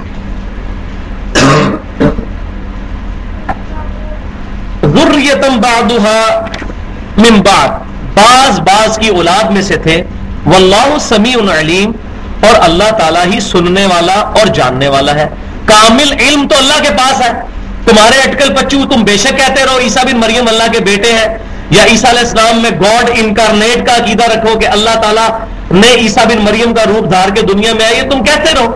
[SPEAKER 1] ذریۃ بعضها من بعض بعض کی اولاد میں سے تھے، واللہ سمیع علیم، اور اللہ تعالیٰ ہی سننے والا اور جاننے والا ہے۔ کامل علم تو اللہ کے پاس ہے۔ تمہارے اٹکل پچو تم بے شک کہتے رہو عیسیٰ بن مریم اللہ کے بیٹے ہیں، یا عیسیٰ علیہ السلام میں گاڈ انکارنیٹ کا عقیدہ رکھو کہ اللہ تعالیٰ نے عیسیٰ بن مریم کا روپ دھار کے دنیا میں آئی، تم کہتے رہو۔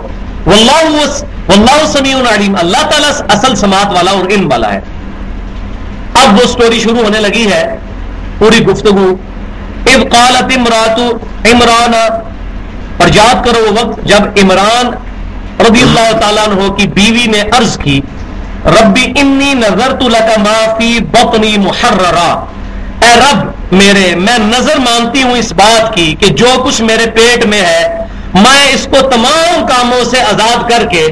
[SPEAKER 1] واللہ سمیع علیم، اللہ تعالیٰ اصل سماعت والا اور علم والا ہے۔ اب وہ سٹوری شروع ہونے لگی ہے، پوری گفتگو۔ اذ قالت امرات عمران، اور یاد کرو وہ وقت جب عمران رضی اللہ تعالیٰ عنہ کی بیوی نے عرض کی، ربی انی نذرت لک ما فی بطنی محررا، اے رب میرے، میں نظر مانتی ہوں اس بات کی کہ جو کچھ میرے پیٹ میں ہے میں اس کو تمام کاموں سے آزاد کر کے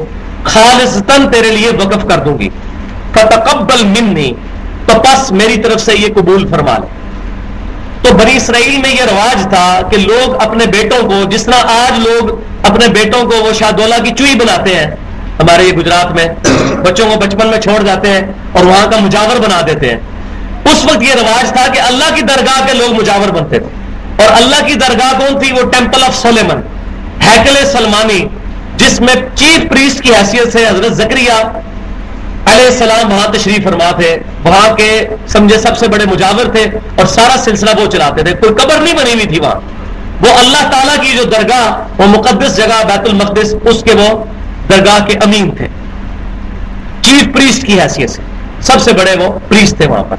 [SPEAKER 1] خالصتاً تیرے لیے وقف کر دوں گی، فتقبل منی، تو پس میری طرف سے یہ قبول فرما لے۔ تو بنی اسرائیل میں یہ رواج تھا کہ لوگ اپنے بیٹوں کو، جس طرح آج لوگ اپنے بیٹوں کو وہ شاہدولہ کی چوئی بناتے ہیں، ہمارے یہ گجرات میں بچوں کو بچپن میں چھوڑ جاتے ہیں اور وہاں کا مجاور بنا دیتے ہیں، اس وقت یہ رواج تھا کہ اللہ کی درگاہ کے لوگ مجاور بنتے تھے۔ اور اللہ کی درگاہ کون تھی؟ وہ ٹیمپل آف سلیمان، ہیکل سلمانی، جس میں چیف پریسٹ کی حیثیت سے حضرت زکریا علیہ السلام وہاں تشریف فرما تھے، وہاں کے سمجھے سب سے بڑے مجاور تھے اور سارا سلسلہ وہ چلاتے تھے۔ کوئی قبر نہیں بنی ہوئی تھی وہاں، وہ اللہ تعالیٰ کی جو درگاہ، وہ مقدس جگہ بیت المقدس، اس کے وہ درگاہ کے امین تھے، چیف پریسٹ کی حیثیت سے سب سے بڑے وہ پریسٹ تھے وہاں پر۔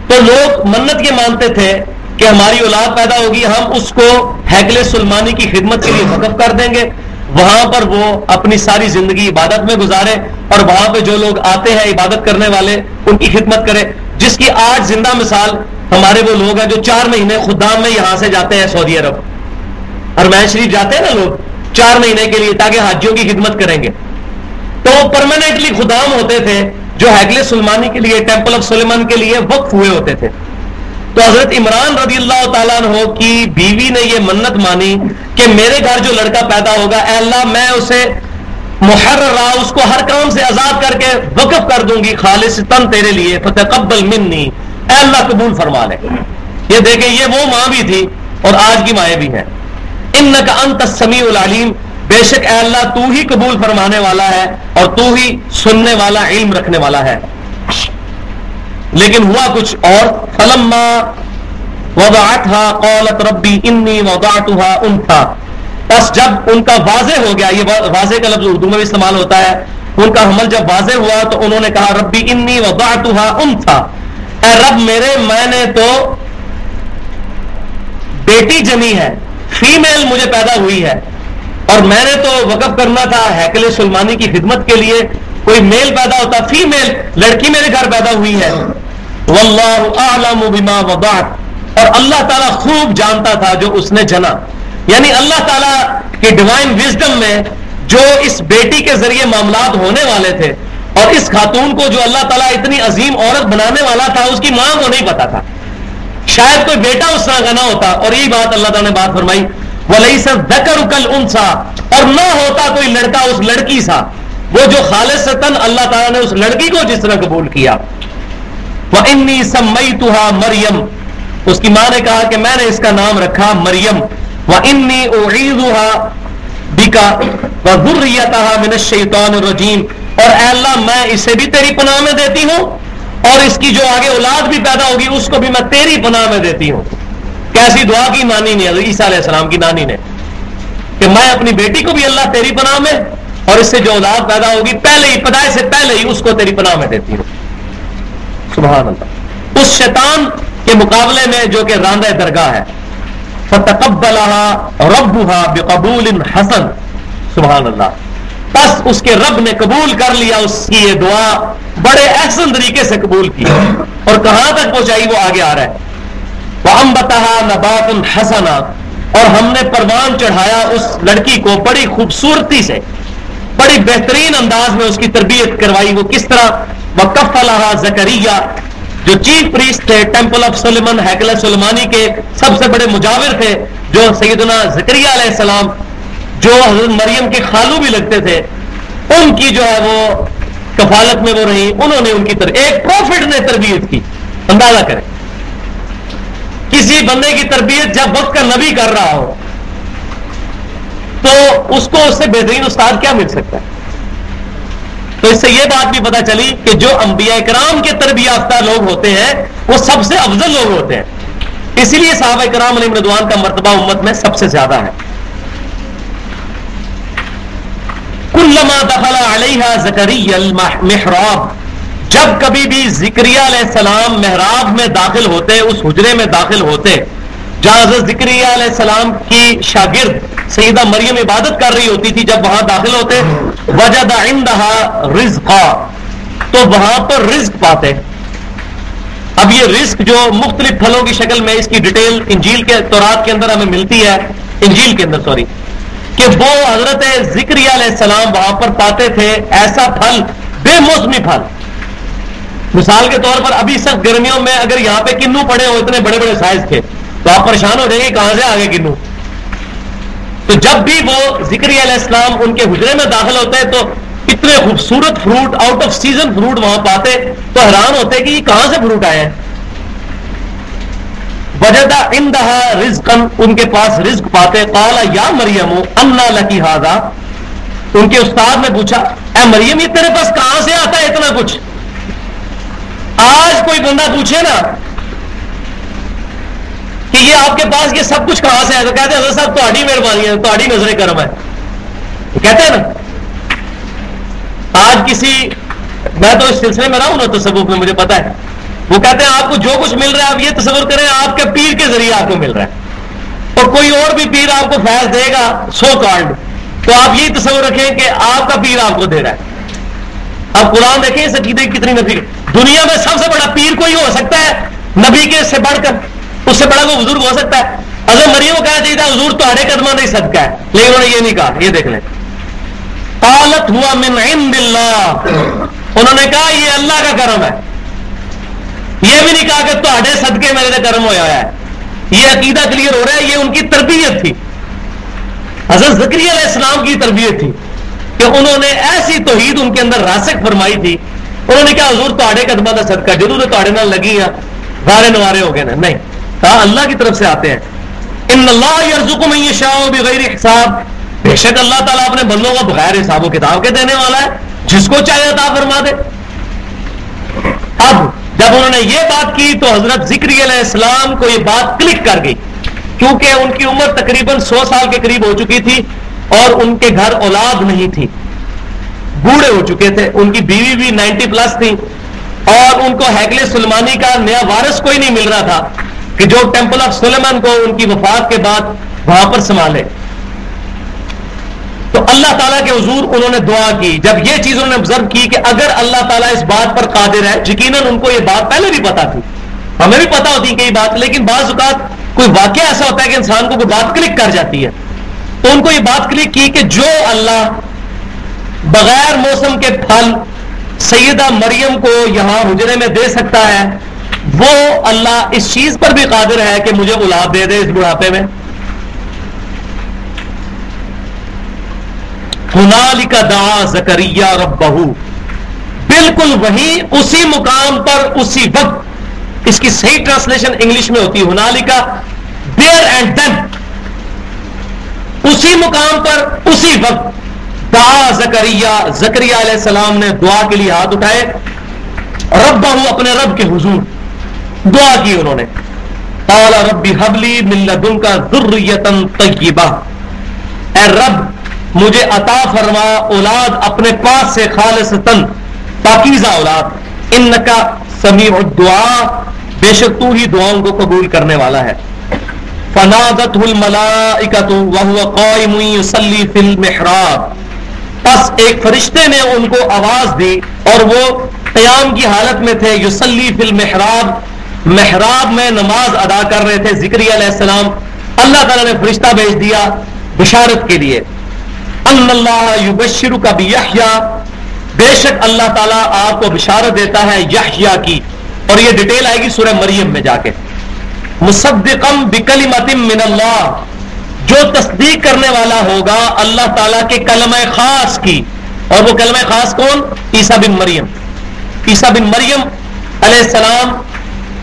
[SPEAKER 1] تو لوگ منت یہ مانتے تھے کہ ہماری اولاد پیدا ہوگی، ہم اس کو ہیکل سلمانی کی خدمت کے لیے وقف کر دیں گے، وہاں پر وہ اپنی ساری زندگی عبادت میں گزارے، اور وہاں پہ جو لوگ آتے ہیں عبادت کرنے والے ان کی خدمت کرے، جس کی آج زندہ مثال ہمارے وہ لوگ ہیں جو 4 مہینے خدام میں یہاں سے جاتے ہیں سعودی عرب، حرمین شریف جاتے ہیں نا لوگ 4 مہینے کے لیے تاکہ حاجیوں کی خدمت کریں گے، تو وہ پرماننٹلی خدام ہوتے تھے جو ہیکل سلمانی کے لیے، ٹیمپل آف سلیمان کے لیے وقف ہوئے ہوتے تھے۔ تو حضرت عمران رضی اللہ تعالیٰ عنہ کی بیوی نے یہ منت مانی کہ میرے گھر جو لڑکا پیدا ہوگا، اے اللہ میں اسے محررہ، اس کو ہر کام سے آزاد کر کے وقف کر دوں گی خالصتاً تیرے لیے، فتقبل منی، اے اللہ قبول فرما لے۔ یہ دیکھیں یہ وہ ماں بھی تھی اور آج کی مائیں بھی ہیں۔ انک انت السمیع العلیم، بے شک اے اللہ تو ہی قبول فرمانے والا ہے اور تو ہی سننے والا، علم رکھنے والا ہے۔ لیکن ہوا کچھ اور، فلما وضعتها قالت ربی انی وضعتها انثى، بس جب ان کا واضح ہو گیا، یہ واضح کا لفظ اردو میں بھی استعمال ہوتا ہے، ان کا حمل جب واضح ہوا تو انہوں نے کہا ربی انی وضعتها انثى، اے رب میرے میں نے تو بیٹی جنی ہے، فیمیل مجھے پیدا ہوئی ہے، اور میں نے تو وقف کرنا تھا ہیکل سلمانی کی خدمت کے لیے، کوئی میل پیدا ہوتا، فیمیل لڑکی میرے گھر پیدا ہوئی ہے۔ واللہ اعلم بما وضعت، اور اللہ تعالیٰ خوب جانتا تھا جو اس نے جنا، یعنی اللہ تعالیٰ کی ڈیوائن وزڈم میں جو اس بیٹی کے ذریعے معاملات ہونے والے تھے، اور اس خاتون کو جو اللہ تعالیٰ اتنی عظیم عورت بنانے والا تھا اس کی ماں کو نہیں پتا تھا، شاید کوئی بیٹا اس طرح کا نہ ہوتا، اور یہی بات اللہ تعالیٰ نے بات فرمائی وَلَيْسَ الذَّكَرُ كَالْأُنثَىٰ، اور نہ ہوتا کوئی لڑکا اس لڑکی سا، وہ جو خالصتاً اللہ تعالیٰ نے اس لڑکی کو جس طرح قبول کیا۔ وَإِنِّي سَمَّيْتُهَا مَرْيَم، اس کی ماں نے کہا کہ میں نے اس کا نام رکھا مریم، وَإِنِّي أُعِيذُهَا بِكَ وَذُرِّيَّتَهَا مِنَ الشَّيْطَانِ الرَّجِيمِ، اور اے اللہ میں اسے بھی تیری پناہ میں دیتی ہوں اور اس کی جو آگے اولاد بھی پیدا ہوگی اس کو بھی میں تیری پناہ میں دیتی ہوں۔ کیسی دعا کی نانی نے، عیسیٰ علیہ السلام کی نانی نے، کہ میں اپنی بیٹی کو بھی اللہ تیری پناہ میں اور اس سے جو اولاد پیدا ہوگی پہلے ہی پیدائش سے پہلے ہی اس کو تیری پناہ میں دیتی ہوں. سبحان اللہ. اس شیطان کے مقابلے میں جو کہ راندہ درگاہ ہے، فتقبلها ربها بقبول حسن. سبحان اللہ. بس اس کے رب نے قبول کر لیا اس کی یہ دعا، بڑے احسن طریقے سے قبول کی. اور کہاں تک پہنچائی وہ آگے آ رہا ہے. وَأَنبَتَهَا نَبَاتٌ حَسَنًا، اور ہم نے پروان چڑھایا اس لڑکی کو بڑی خوبصورتی سے، بڑی بہترین انداز میں اس کی تربیت کروائی. وہ کس طرح؟ وَكَفَّلَهَا زَكَرِيَّا، جو چیف پریسٹ تھے ٹیمپل آف سلیمان، ہیکل سلیمانی کے سب سے بڑے مجاور تھے، جو سیدنا زکریا علیہ السلام جو حضرت مریم کے خالو بھی لگتے تھے، ان کی جو ہے وہ کفالت میں وہ رہی. انہوں نے ان کی ایک پروفٹ نے تربیت کی. اندازہ کریں کسی بندے کی تربیت جب وقت کا نبی کر رہا ہو تو اس کو اس سے بہترین استاد کیا مل سکتا ہے. تو اس سے یہ بات بھی پتہ چلی کہ جو انبیاء کرام کے تربیت یافتہ لوگ ہوتے ہیں وہ سب سے افضل لوگ ہوتے ہیں. اسی لیے صحابہ کرام علیہم رضوان کا مرتبہ امت میں سب سے زیادہ ہے. کلما دخل علیہا زکریا المحراب، جب کبھی بھی زکریا علیہ السلام محراب میں داخل ہوتے، اس حجرے میں داخل ہوتے جہاں حضرت زکریا علیہ السلام کی شاگرد سیدہ مریم عبادت کر رہی ہوتی تھی، جب وہاں داخل ہوتے وجد عندها رزقا، تو وہاں پر رزق پاتے. اب یہ رزق جو مختلف پھلوں کی شکل میں، اس کی ڈیٹیل انجیل کے تورات کے اندر ہمیں ملتی ہے، انجیل کے اندر سوری، کہ وہ حضرت زکریا علیہ السلام وہاں پر پاتے تھے ایسا پھل، بے موسمی پھل. مثال کے طور پر ابھی سخت گرمیوں میں اگر یہاں پہ کنو پڑے ہو اتنے بڑے بڑے سائز کے تو آپ پریشان ہو جائیں گے کہاں سے آگے کنو. تو جب بھی وہ زکریا علیہ السلام ان کے حجرے میں داخل ہوتے ہیں تو اتنے خوبصورت fruit, out of season fruit وہاں پاتے تو حیران ہوتے کہ یہ کہاں سے فروٹ آئے ہیں. وجد عندها رزقا، ان کے پاس رزق پاتے. قال یا مریم انا لکی ھذا، ان کے استاد نے پوچھا اے مریم یہ تیرے پاس کہاں سے آتا ہے اتنا کچھ. آج کوئی بندہ پوچھے نا کہ یہ آپ کے پاس یہ سب کچھ کہاں سے ہے تو کہتے ہیں حضرت صاحب تہاڈی مہربانی ہے، تہاڈی نظر کرم ہے. کہتے ہیں نا. آج کسی، میں تو اس سلسلے میں رہا ہوں نا تصوف میں، مجھے پتا ہے، وہ کہتے ہیں آپ کو جو کچھ مل رہا ہے آپ یہ تصور کریں آپ کے پیر کے ذریعے آپ کو مل رہا ہے، اور کوئی اور بھی پیر آپ کو فیض دے گا سو کارڈ، تو آپ یہی تصور رکھیں کہ آپ کا پیر آپ کو دے رہا ہے. اب قرآن دیکھیں اس عقیدے کی کتنی نفی. دنیا میں سب سے بڑا پیر کوئی ہو سکتا ہے نبی کے سے بڑھ کر، اس سے بڑا کوئی بزرگ ہو سکتا ہے. حضرت مریم کو کہنا چاہیے تھا حضور تہاڈے قدموں میں صدقہ ہے، لیکن انہوں نے یہ نہیں کہا. یہ دیکھ لیں، قالت ہوا من عند اللہ، انہوں نے کہا یہ اللہ کا کرم ہے. یہ بھی نہیں کہا کہ تہاڈے صدقے میرے سے کرم ہوا ہے. یہ عقیدہ کلیئر ہو رہا ہے، یہ ان کی تربیت تھی، حضرت زکریا علیہ السلام کی تربیت تھی کہ انہوں نے ایسی توحید ان کے اندر راسخ فرمائی تھی. انہوں نے کہا حضور تہاڈے قدموں کا صدقہ، جدوں نے تہاڈے نال لگی ہیں وارے نوارے ہو گئے نا. نہیں، کہا اللہ کی طرف سے آتے ہیں. ان اللہ یرزق من یشاء بغیر حساب، بے شک اللہ تعالیٰ اپنے بندوں کو بغیر حساب و کتاب کے دینے والا ہے، جس کو چاہے عطا فرما دے. اب جب انہوں نے یہ بات کی تو حضرت زکریا علیہ السلام کو یہ بات کلک کر گئی، کیونکہ ان کی عمر تقریباً 100 سال کے قریب ہو چکی تھی اور ان کے گھر اولاد نہیں تھی، بوڑھے ہو چکے تھے. ان کی بیوی بھی 90+ تھی اور ان کو ہیکل سلیمانی کا نیا وارث کوئی نہیں مل رہا تھا کہ جو ٹیمپل آف سلیمان کو ان کی وفات کے بعد وہاں پر سنبھالے. تو اللہ تعالیٰ کے حضور انہوں نے دعا کی. جب یہ چیز انہوں نے آبزرو کی کہ اگر اللہ تعالیٰ اس بات پر قادر ہے، یقیناً ان کو یہ بات پہلے بھی پتا تھی، ہمیں بھی پتا ہوتی کہ یہ بات، لیکن بعض اوقات کوئی واقعہ ایسا ہوتا ہے کہ انسان کو کوئی بات کلک کر جاتی ہے. تو ان کو یہ بات کلک کی کہ جو اللہ بغیر موسم کے پھل سیدہ مریم کو یہاں حجرے میں دے سکتا ہے، وہ اللہ اس چیز پر بھی قادر ہے کہ مجھے اولاد دے دے اس بڑھاپے میں. ہنالک دعا زکریا ربہ، بالکل وہی اسی مقام پر اسی وقت، اس کی صحیح ٹرانسلیشن انگلش میں ہوتی ہے ہنالک دیر اینڈ دین، اسی مقام پر اسی وقت دعا زکریا، زکریا علیہ السلام نے دعا کے لیے ہاتھ اٹھائے، ربہ اپنے رب کے حضور دعا کی انہوں نے. قال رب هب لي من لدنك ذرية طیبہ، اے رب مجھے عطا فرما اولاد اپنے پاس سے خالصتاً پاکیزہ اولاد، انک سمیع الدعاء، بے شک تو ہی دعاؤں کو قبول کرنے والا ہے۔ فنادته الملائکۃ وهو قائم یصلی فی المحراب، پس ایک فرشتے نے ان کو آواز دی اور وہ قیام کی حالت میں تھے، یصلی فی المحراب، محراب میں نماز ادا کر رہے تھے زکریا علیہ السلام۔ اللہ تعالیٰ نے فرشتہ بھیج دیا بشارت کے لیے، ان اللہ یبشرک بیحییٰ، بے شک اللہ تعالیٰ آپ کو بشارت دیتا ہے یحییٰ کی، اور یہ ڈیٹیل آئے گی سورہ مریم میں جا کے، مصدقا بکلمۃ من اللہ، جو تصدیق کرنے والا ہوگا اللہ تعالیٰ کے کلمہ خاص کی، اور وہ کلمہ خاص کون؟ عیسیٰ بن مریم، عیسیٰ بن مریم علیہ السلام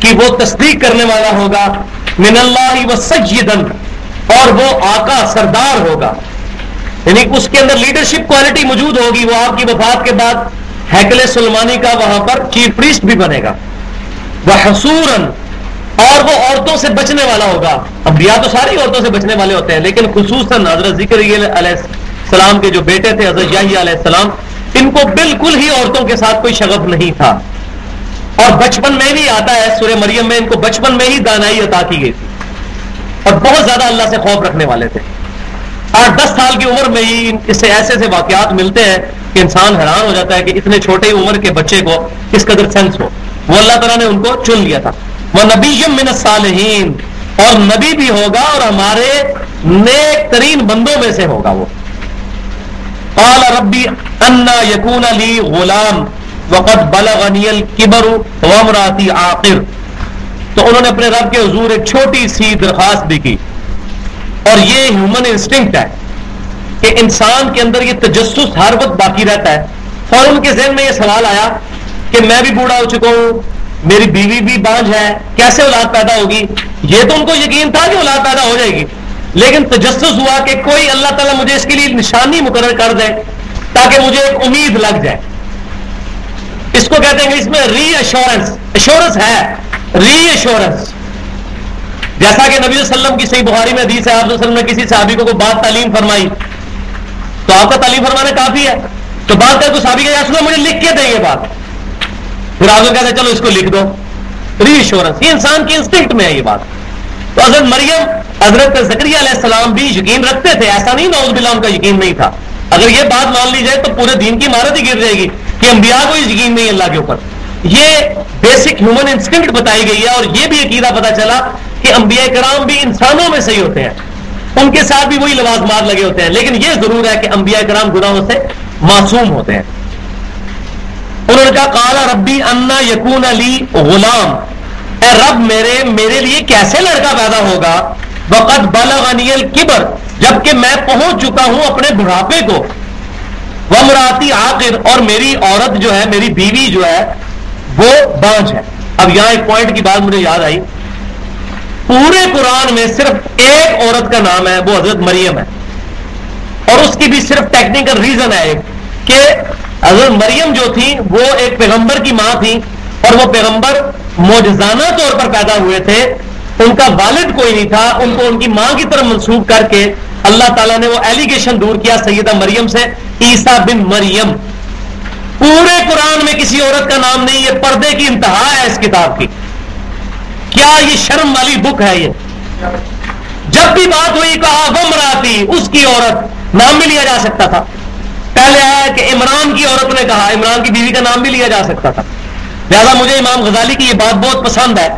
[SPEAKER 1] کی وہ تصدیق کرنے والا ہوگا، من اللہ وسیدن، اور وہ آقا سردار ہوگا، یعنی اس کے اندر لیڈرشپ کوالٹی موجود ہوگی، وہ آپ کی وفات کے بعد ہیکل سلیمانی کا وہاں پر چیف پریسٹ بھی بنے گا، وحصوراً، اور وہ عورتوں سے بچنے والا ہوگا۔ انبیاء تو ساری عورتوں سے بچنے والے ہوتے ہیں، لیکن خصوصاً حضرت زکریا علیہ السلام کے جو بیٹے تھے حضرت یحییٰ علیہ السلام، ان کو بالکل ہی عورتوں کے ساتھ کوئی شغف نہیں تھا، اور بچپن میں بھی آتا ہے سورہ مریم میں ان کو بچپن میں ہی دانائی عطا کی گئی تھی، اور بہت زیادہ اللہ سے خوف رکھنے والے تھے۔ 8-10 سال کی عمر میں ہی اس سے ایسے واقعات ملتے ہیں کہ انسان حیران ہو جاتا ہے کہ اتنے چھوٹے عمر کے بچے کو کس قدر سینس ہو۔ وہ اللہ تعالیٰ نے ان کو چن لیا تھا۔ وَنَبِيٌّ مِّنَ الصَّالِحِينَ، اور نبی بھی ہوگا اور ہمارے نیک ترین بندوں میں سے ہوگا وہ۔ قال ربی انا یکون لی غلام وقد بلغنی الکبر وامراتی عاقر، تو انہوں نے اپنے رب کے حضور ایک چھوٹی سی درخواست بھی کی، اور یہ ہیومن انسٹنکٹ ہے کہ انسان کے اندر یہ تجسس ہر وقت باقی رہتا ہے۔ اور ان کے ذہن میں یہ سوال آیا کہ میں بھی بوڑھا ہو چکا ہوں، میری بیوی بھی بانجھ ہے، کیسے اولاد پیدا ہوگی؟ یہ تو ان کو یقین تھا کہ اولاد پیدا ہو جائے گی، لیکن تجسس ہوا کہ کوئی اللہ تعالیٰ مجھے اس کے لیے نشانی مقرر کر دے تاکہ مجھے ایک امید لگ جائے۔ اس کو کہتے ہیں کہ اس میں ری ایشورنس، ایشورنس ہے، ری ایشورنس، جیسا کہ نبی صلی اللہ علیہ وسلم کی صحیح بخاری میں حدیث ہے، آپ صلی اللہ علیہ وسلم نے کسی صحابی کو کوئی بات تعلیم فرمائی تو آپ کا تعلیم فرمانا کافی ہے، تو بات کر کو صحابی کا یا رسول اللہ مجھے لکھ کے دیں یہ بات، پھر آپ کہتے ہیں چلو اس کو لکھ دو، ری ایشورنس، یہ انسان کی انسٹنکٹ میں ہے یہ بات۔ تو حضرت مریم، حضرت زکریا علیہ السلام بھی یقین رکھتے تھے، ایسا نہیں نعوذ باللہ ان کا یقین نہیں تھا۔ اگر یہ بات مان لی جائے تو پورے دین کی عمارت ہی گر جائے گی کہ انبیاء کو یقین نہیں اللہ کے اوپر۔ یہ بیسک ہیومن انسٹنکٹ بتائی گئی ہے، اور یہ بھی عقیدہ پتہ چلا کہ انبیاء کرام بھی انسانوں میں سے ہی ہوتے ہیں، ان کے ساتھ بھی وہی لوازمات لگے ہوتے ہیں، لیکن یہ ضرور ہے کہ انبیاء کرام گناہوں سے معصوم ہوتے ہیں۔ انہوں نے کہا قال ربی انا یکون لی غلام، اے رب میرے لیے کیسے لڑکا پیدا ہوگا، وقد بلغنی الکبر، جبکہ میں پہنچ چکا ہوں اپنے بڑھاپے کو، وامراتی عاقر، اور میری عورت جو ہے، میری بیوی جو ہے وہ بانجھ ہے۔ اب یہاں ایک پوائنٹ کی بات مجھے یاد آئی، پورے قرآن میں صرف ایک عورت کا نام ہے، وہ حضرت مریم ہے، اور اس کی بھی صرف ٹیکنیکل ریزن ہے ایک کہ حضرت مریم جو تھی وہ ایک پیغمبر کی ماں تھی، اور وہ پیغمبر معجزانہ طور پر پیدا ہوئے تھے، ان کا والد کوئی نہیں تھا، ان کو ان کی ماں کی طرف منسوب کر کے اللہ تعالیٰ نے وہ ایلیگیشن دور کیا سیدہ مریم سے، عیسیٰ بن مریم۔ پورے قرآن میں کسی عورت کا نام نہیں، یہ پردے کی انتہا ہے اس کتاب کی۔ کیا یہ شرم والی بک ہے؟ یہ جب بھی بات ہوئی کہا وامراتی، اس کی عورت، نام بھی لیا جا سکتا تھا۔ پہلے آیا کہ عمران کی عورت نے کہا، عمران کی بیوی کا نام بھی لیا جا سکتا تھا۔ لہذا مجھے امام غزالی کی یہ بات بہت پسند ہے،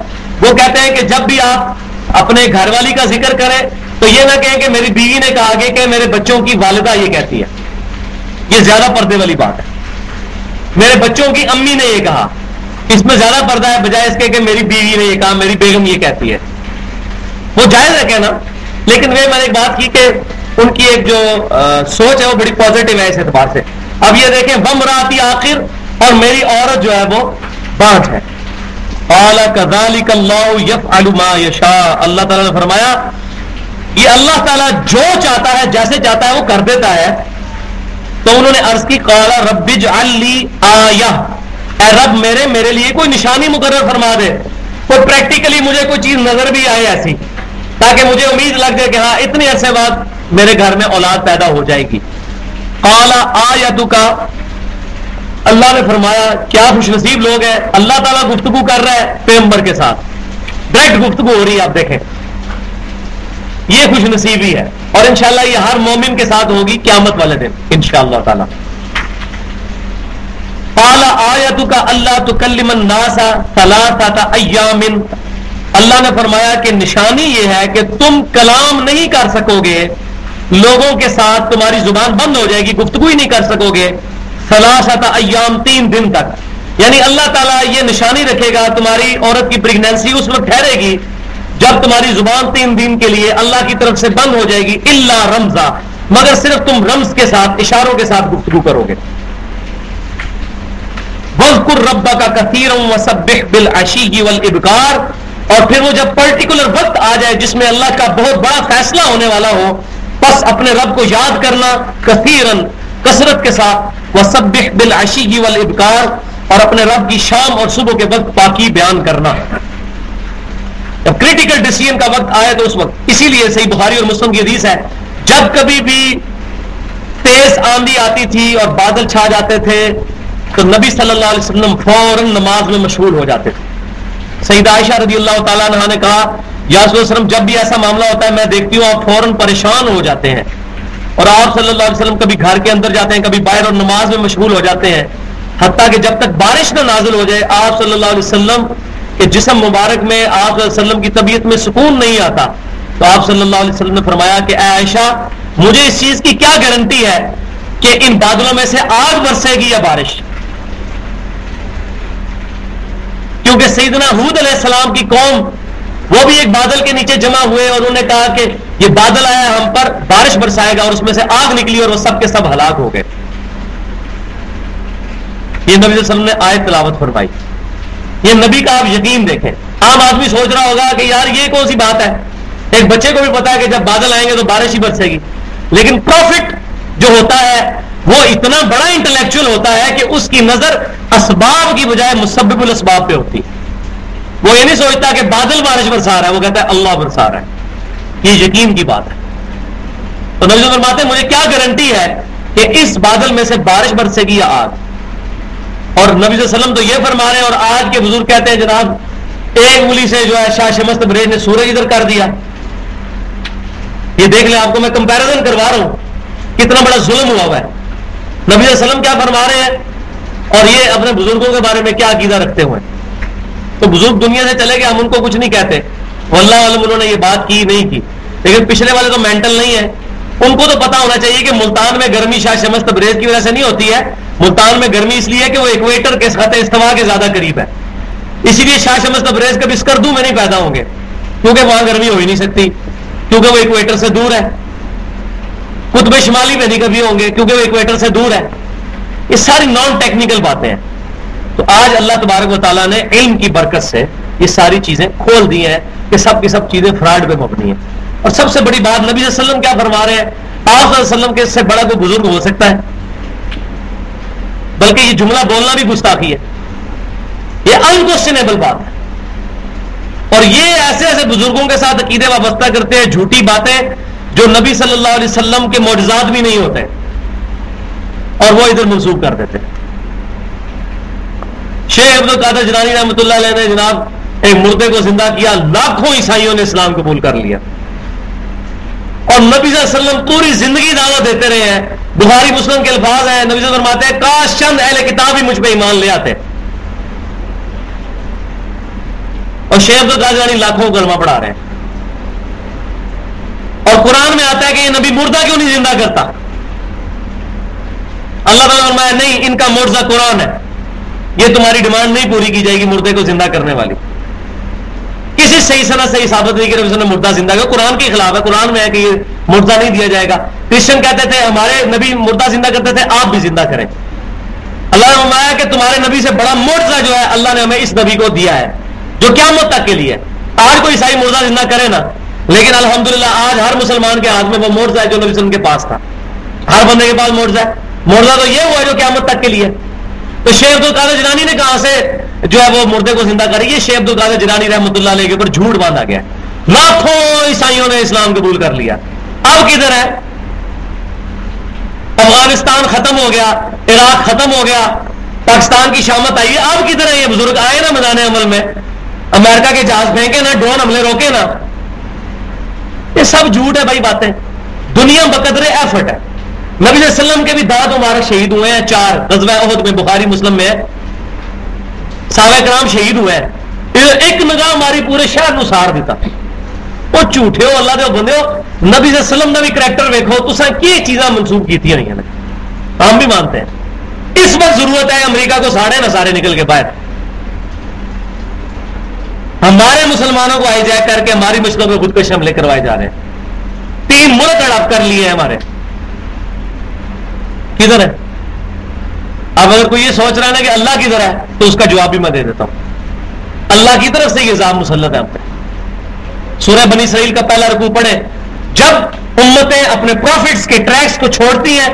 [SPEAKER 1] وہ کہتے ہیں کہ جب بھی آپ اپنے گھر والی کا ذکر کریں تو یہ نہ کہیں کہ میری بیوی نے کہا کہ میرے بچوں کی والدہ یہ کہتی ہے، یہ زیادہ پردے والی بات ہے۔ میرے بچوں کی امی نے یہ کہا، اس میں زیادہ پردہ ہے بجائے اس کے کہ میری بیوی نے یہ کہا، میری بیگم یہ کہتی ہے۔ وہ جائز ہے کہنا، لیکن میں نے ایک بات کی کہ ان کی ایک جو سوچ ہے وہ بڑی پازیٹیو ہے اس اعتبار سے۔ اب یہ دیکھیں وامراتی عاقر، اور میری عورت جو ہے وہ بانجھ ہے۔ قال كذلك اللہ يفعل ما يشاء، اللہ تعالیٰ نے فرمایا یہ اللہ تعالیٰ جو چاہتا ہے جیسے چاہتا ہے وہ کر دیتا ہے۔ تو انہوں نے عرض کی قال رب اجعل لی آیہ، اے رب میرے لیے کوئی نشانی مقرر فرما دے۔ کوئی پریکٹیکلی مجھے کوئی چیز نظر بھی آئے ایسی تاکہ مجھے امید لگ جائے کہ ہاں اتنے عرصے بعد میرے گھر میں اولاد پیدا ہو جائے گی. قال آیتک، اللہ نے فرمایا کیا خوش نصیب لوگ ہیں. اللہ تعالیٰ گفتگو کر رہا ہے پیغمبر کے ساتھ، ڈائریکٹ گفتگو ہو رہی ہے. آپ دیکھیں یہ خوش نصیبی ہے، اور انشاءاللہ یہ ہر مومن کے ساتھ ہوگی قیامت والے دن انشاءاللہ تعالیٰ. قال آیتک اللہ تکلم الناس ثلاثۃ ایام، اللہ نے فرمایا کہ نشانی یہ ہے کہ تم کلام نہیں کر سکو گے لوگوں کے ساتھ، تمہاری زبان بند ہو جائے گی، گفتگو ہی نہیں کر سکو گے. ثلاثۃ ایام، 3 دن تک. یعنی اللہ تعالیٰ یہ نشانی رکھے گا، تمہاری عورت کی پریگنینسی اس وقت ٹھہرے گی جب تمہاری زبان 3 دن کے لیے اللہ کی طرف سے بند ہو جائے گی. الا رمزا، مگر صرف تم رمز کے ساتھ، اشاروں کے ساتھ گفتگو کرو گے. وَاذْكُرْ رَبَّكَ كَثِيرًا وَسَبِّحْ بِالْعَشِيِّ وَالْإِبْكَارِ، اور پھر وہ جب پرٹیکولر وقت آ جائے جس میں اللہ کا بہت بڑا فیصلہ ہونے والا ہو، بس اپنے رب کو یاد کرنا کثیراً، کثرت کے ساتھ، وَسَبِّحْ بِالْعَشِيِّ وَالْإِبْكَارِ، اور اپنے رب کی شام اور صبح کے وقت پاکی بیان کرنا. جب کریٹیکل ڈیسیژن کا وقت آئے تو اس وقت، اسی لیے صحیح بخاری اور مسلم کی حدیث ہے جب کبھی بھی تیز آندھی آتی تھی اور بادل چھا جاتے تھے تو نبی صلی اللہ علیہ وسلم فوراً نماز میں مشغول ہو جاتے تھے. سیدہ عائشہ رضی اللہ تعالیٰ عنہا نے کہا یا رسول اللہ علیہ وسلم جب بھی ایسا معاملہ ہوتا ہے میں دیکھتی ہوں آپ فوراً پریشان ہو جاتے ہیں، اور آپ صلی اللہ علیہ وسلم کبھی گھر کے اندر جاتے ہیں کبھی باہر اور نماز میں مشغول ہو جاتے ہیں، حتیٰ کہ جب تک بارش نہ نازل ہو جائے آپ صلی اللہ علیہ وسلم کے جسم مبارک میں، آپ صلی اللہ علیہ وسلم کی طبیعت میں سکون نہیں آتا. تو آپ صلی اللہ علیہ وسلم نے فرمایا کہ اے عائشہ مجھے اس چیز کی کیا گارنٹی ہے کہ ان بادلوں میں سے آگ برسے گی یا بارش، کیونکہ سیدنا ہود علیہ السلام کی قوم وہ بھی ایک بادل کے نیچے جمع ہوئے اور انہوں نے کہا کہ یہ بادل آیا ہم پر بارش برسائے گا، اور اس میں سے آگ نکلی اور وہ سب کے سب ہلاک ہو گئے. یہ نبی صلی اللہ علیہ وسلم نے آیت تلاوت فرمائی. یہ نبی کا آپ یقین دیکھیں. عام آدمی سوچ رہا ہوگا کہ یار یہ کون سی بات ہے، ایک بچے کو بھی پتا ہے کہ جب بادل آئیں گے تو بارش ہی برسے گی، لیکن پروفٹ جو ہوتا ہے وہ اتنا بڑا انٹلیکچوئل ہوتا ہے کہ اس کی نظر اسباب کی بجائے مسبب الاسباب پہ ہوتی. وہ یہ نہیں سوچتا کہ بادل بارش برسا رہا ہے، وہ کہتا ہے اللہ برسا رہا ہے. یہ یقین کی بات ہے. تو نبی صلی اللہ علیہ وسلم فرماتے ہیں مجھے کیا گارنٹی ہے کہ اس بادل میں سے بارش برسے گی یا آگ. اور نبی صلی اللہ علیہ وسلم تو یہ فرما رہے ہیں، اور آج کے بزرگ کہتے ہیں جناب ایک انگلی سے جو ہے شاہ شمس تبریز نے سورج ادھر کر دیا. یہ دیکھ لیں، آپ کو میں کمپیریزن کروا رہا ہوں کتنا بڑا ظلم ہوا ہے. نبی صلی اللہ علیہ وسلم کیا فرما رہے ہیں اور یہ اپنے بزرگوں کے بارے میں کیا عقیدہ رکھتے ہوئے. تو بزرگ دنیا سے چلے گئے، ہم ان کو کچھ نہیں کہتے، واللہ عالم انہوں نے یہ بات کی نہیں کی، لیکن پچھلے والے تو مینٹل نہیں ہیں. ان کو تو پتا ہونا چاہیے کہ ملتان میں گرمی شاہ شمس تبریز کی وجہ سے نہیں ہوتی ہے. ملتان میں گرمی اس لیے کہ وہ ایکویٹر کے خط استوا کے زیادہ قریب ہے، اسی لیے شاہ شمس تبریز کبھی اسکردو میں نہیں پیدا ہوں گے، کیونکہ وہاں گرمی ہو ہی نہیں سکتی، کیونکہ وہ ایکویٹر سے دور ہے. قطب شمالی میں نہیں کبھی ہوں گے کیونکہ وہ ایکویٹر سے دور ہے. یہ ساری نان ٹیکنیکل باتیں ہیں. تو آج اللہ تبارک و تعالیٰ نے علم کی برکت سے یہ ساری چیزیں کھول دی ہیں کہ سب کی سب چیزیں فراڈ پہ مبنی ہیں. اور سب سے بڑی بات نبی صلی اللہ علیہ وسلم کیا فرما رہے ہیں، آپ صلی اللہ علیہ وسلم کے اس سے بڑا کوئی بزرگ ہو سکتا ہے؟ بلکہ یہ جملہ بولنا بھی گستاخی ہے، یہ انکوسچنیبل بات ہے. اور یہ ایسے ایسے بزرگوں کے ساتھ عقیدے وابستہ کرتے ہیں جھوٹی باتیں جو نبی صلی اللہ علیہ وسلم کے معجزات بھی نہیں ہوتے، اور وہ ادھر منسوخ کر دیتے. شیخ عبد القادر جیلانی رحمۃ اللہ علیہ نے جناب ایک مردے کو زندہ کیا، لاکھوں عیسائیوں نے اسلام قبول کر لیا، اور نبی صلی اللہ علیہ وسلم پوری زندگی دعوت دیتے رہے ہیں. بخاری مسلم کے الفاظ ہیں، نبی صلی اللہ علیہ وسلم فرماتے ہیں کاش چند اہل کتاب ہی مجھ پہ ایمان لے آتے. اور شیخ عبد القادر جیلانی لاکھوں کلمہ پڑھا رہے ہیں. اور قرآن میں آتا ہے کہ یہ نبی مردہ کیوں نہیں زندہ کرتا؟ اللہ تعالیٰ نے فرمایا نہیں، ان کا معجزہ قرآن ہے، یہ تمہاری ڈیمانڈ نہیں پوری کی جائے گی مردے کو زندہ کرنے والی. کسی صحیح سند سے ثابت نہیں کہ نے مردہ زندہ کیا. قرآن کے خلاف ہے، قرآن میں ہے کہ یہ مردہ نہیں دیا جائے گا. کرسچن کہتے تھے ہمارے نبی مردہ زندہ کرتے تھے، آپ بھی زندہ کریں. اللہ نے فرمایا کہ تمہارے نبی سے بڑا معجزہ جو ہے اللہ نے ہمیں اس نبی کو دیا ہے جو قیامت تک کے لیے. آج کوئی عیسائی مردہ زندہ کرے نا، لیکن الحمدللہ آج ہر مسلمان کے ہاتھ میں وہ معجزہ ہے جو نبی صلی اللہ علیہ وسلم کے پاس تھا. ہر بندے کے پاس معجزہ ہے. معجزہ تو یہ ہوا جو قیامت تک کے لیے. تو شیخ عبد القادر جیلانی نے کہاں سے جو ہے وہ مردے کو زندہ کری؟ یہ شیخ عبد القادر جیلانی رحمۃ اللہ علیہ کے اوپر جھوٹ باندھا گیا. لاکھوں عیسائیوں نے اسلام قبول کر لیا. اب کدھر ہے؟ افغانستان ختم ہو گیا، عراق ختم ہو گیا، پاکستان کی شامت آئی ہے. اب کدھر ہے یہ بزرگ؟ آئے نا میدان عمل میں، امریکہ کے جہاز پھینکے نا، ڈرون حملے روکے نا. یہ سب جھوٹ ہے بھائی باتیں. دنیا بقدر ایفرٹ ہے. نبی صلی اللہ علیہ وسلم کے بھی داد مبارک شہید ہوئے ہیں 4 غزوہ احد میں، بخاری مسلم میں ہے. صحابہ کرام شہید ہوئے ہیں. ایک نگاہ ہماری پورے شہر نو سار دیتا. وہ جھوٹے ہو، اللہ دے بندے ہو. نبی صلی اللہ علیہ وسلم کا بھی کریکٹر ویکھو، تساں کی چیزاں منسوخ کیتی ہوئی ہیں. ہم بھی مانتے ہیں اس وقت ضرورت ہے امریکہ کو ساڑے نہ سارے نکل کے باہر. ہمارے مسلمانوں کو ہائی جیک کر کے ہماری مشکلوں پہ خودکشی حملے کروائے جا رہے ہیں. 3 ملک ہڑپ کر لیے ہیں ہمارے. کدھر ہے؟ اب اگر کوئی یہ سوچ رہا ہے نا کہ اللہ کدھر ہے تو اس کا جواب بھی میں دے دیتا ہوں. اللہ کی طرف سے یہ عذاب مسلط ہے ہم پہ. سورہ بنی اسرائیل کا پہلا رکوع پڑھیں. جب امتیں اپنے پروفٹس کے ٹریکس کو چھوڑتی ہیں،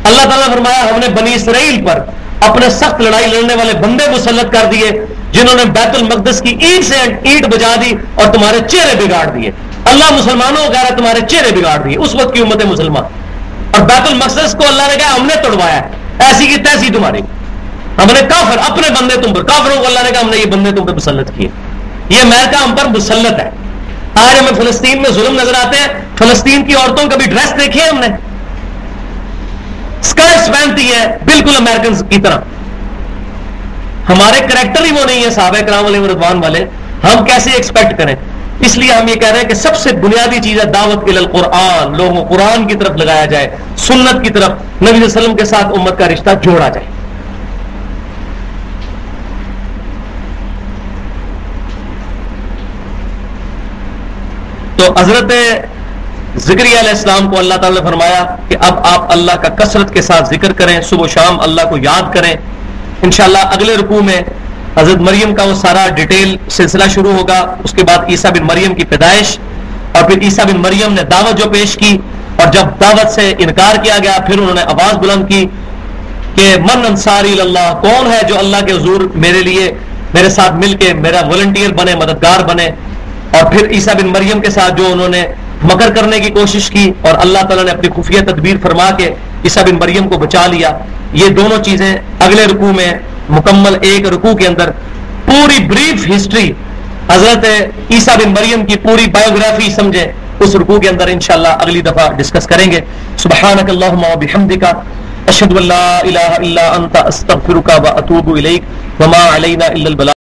[SPEAKER 1] اللہ تعالیٰ نے فرمایا ہم نے بنی اسرائیل پر اپنے سخت لڑائی لڑنے والے بندے مسلط کر دیے جنہوں نے بیت المقدس کی اینٹ سے اینٹ بجا دی اور تمہارے چہرے بگاڑ دیے. اللہ مسلمانوں کو کہہ رہا ہے تمہارے چہرے بگاڑ دیے. اس وقت کی امت مسلمان. اور بیت المقدس کو اللہ نے کہا ہم نے توڑوایا، ایسی کی تیسی تمہاری. ہم نے کافر اپنے بندے تم پر، کافروں کو اللہ نے کہا ہم نے یہ بندے تم پہ مسلط کیے. یہ امریکہ ہم پر مسلط ہے. آج ہمیں فلسطین میں ظلم نظر آتے ہیں. فلسطین کی عورتوں کا بھی ڈریس دیکھے ہم نے، اسکرٹس پہنتی ہیں بالکل امریکن کی طرح. ہمارے کریکٹر ہی وہ نہیں ہے صحابہ کرام علیہ رضوان والے. ہم کیسے ایکسپیکٹ کریں؟ اس لیے ہم یہ کہہ رہے ہیں کہ سب سے بنیادی چیز ہے دعوت الی القرآن. لوگوں کو قرآن کی طرف لگایا جائے، سنت کی طرف، نبی صلی اللہ علیہ وسلم کے ساتھ امت کا رشتہ جوڑا جائے. تو حضرت زکریا علیہ السلام کو اللہ تعالی نے فرمایا کہ اب آپ اللہ کا کثرت کے ساتھ ذکر کریں، صبح و شام اللہ کو یاد کریں. انشاءاللہ اگلے رکوع میں حضرت مریم کا وہ سارا ڈیٹیل سلسلہ شروع ہوگا. اس کے بعد عیسیٰ بن مریم کی پیدائش، اور پھر عیسیٰ بن مریم نے دعوت جو پیش کی، اور جب دعوت سے انکار کیا گیا پھر انہوں نے آواز بلند کی کہ من انصاری اللہ، کون ہے جو اللہ کے حضور میرے لیے میرے ساتھ مل کے میرا والنٹیئر بنے، مددگار بنے. اور پھر عیسیٰ بن مریم کے ساتھ جو انہوں نے مکر کرنے کی کوشش کی اور اللہ تعالیٰ نے اپنی خفیہ تدبیر فرما کے عیسیٰ بن مریم کو بچا لیا. یہ دونوں چیزیں اگلے رکوع میں مکمل ایک رکوع کے اندر پوری بریف ہسٹری حضرت عیسیٰ بن مریم کی پوری بایوگرافی سمجھے اس رکوع کے اندر انشاءاللہ اگلی دفعہ ڈسکس کریں گے. سبحانک اللہم و بحمدک اشہد ان لا الہ الا انت استغفرک و اتوب الیک وما علینا الا البلاغ.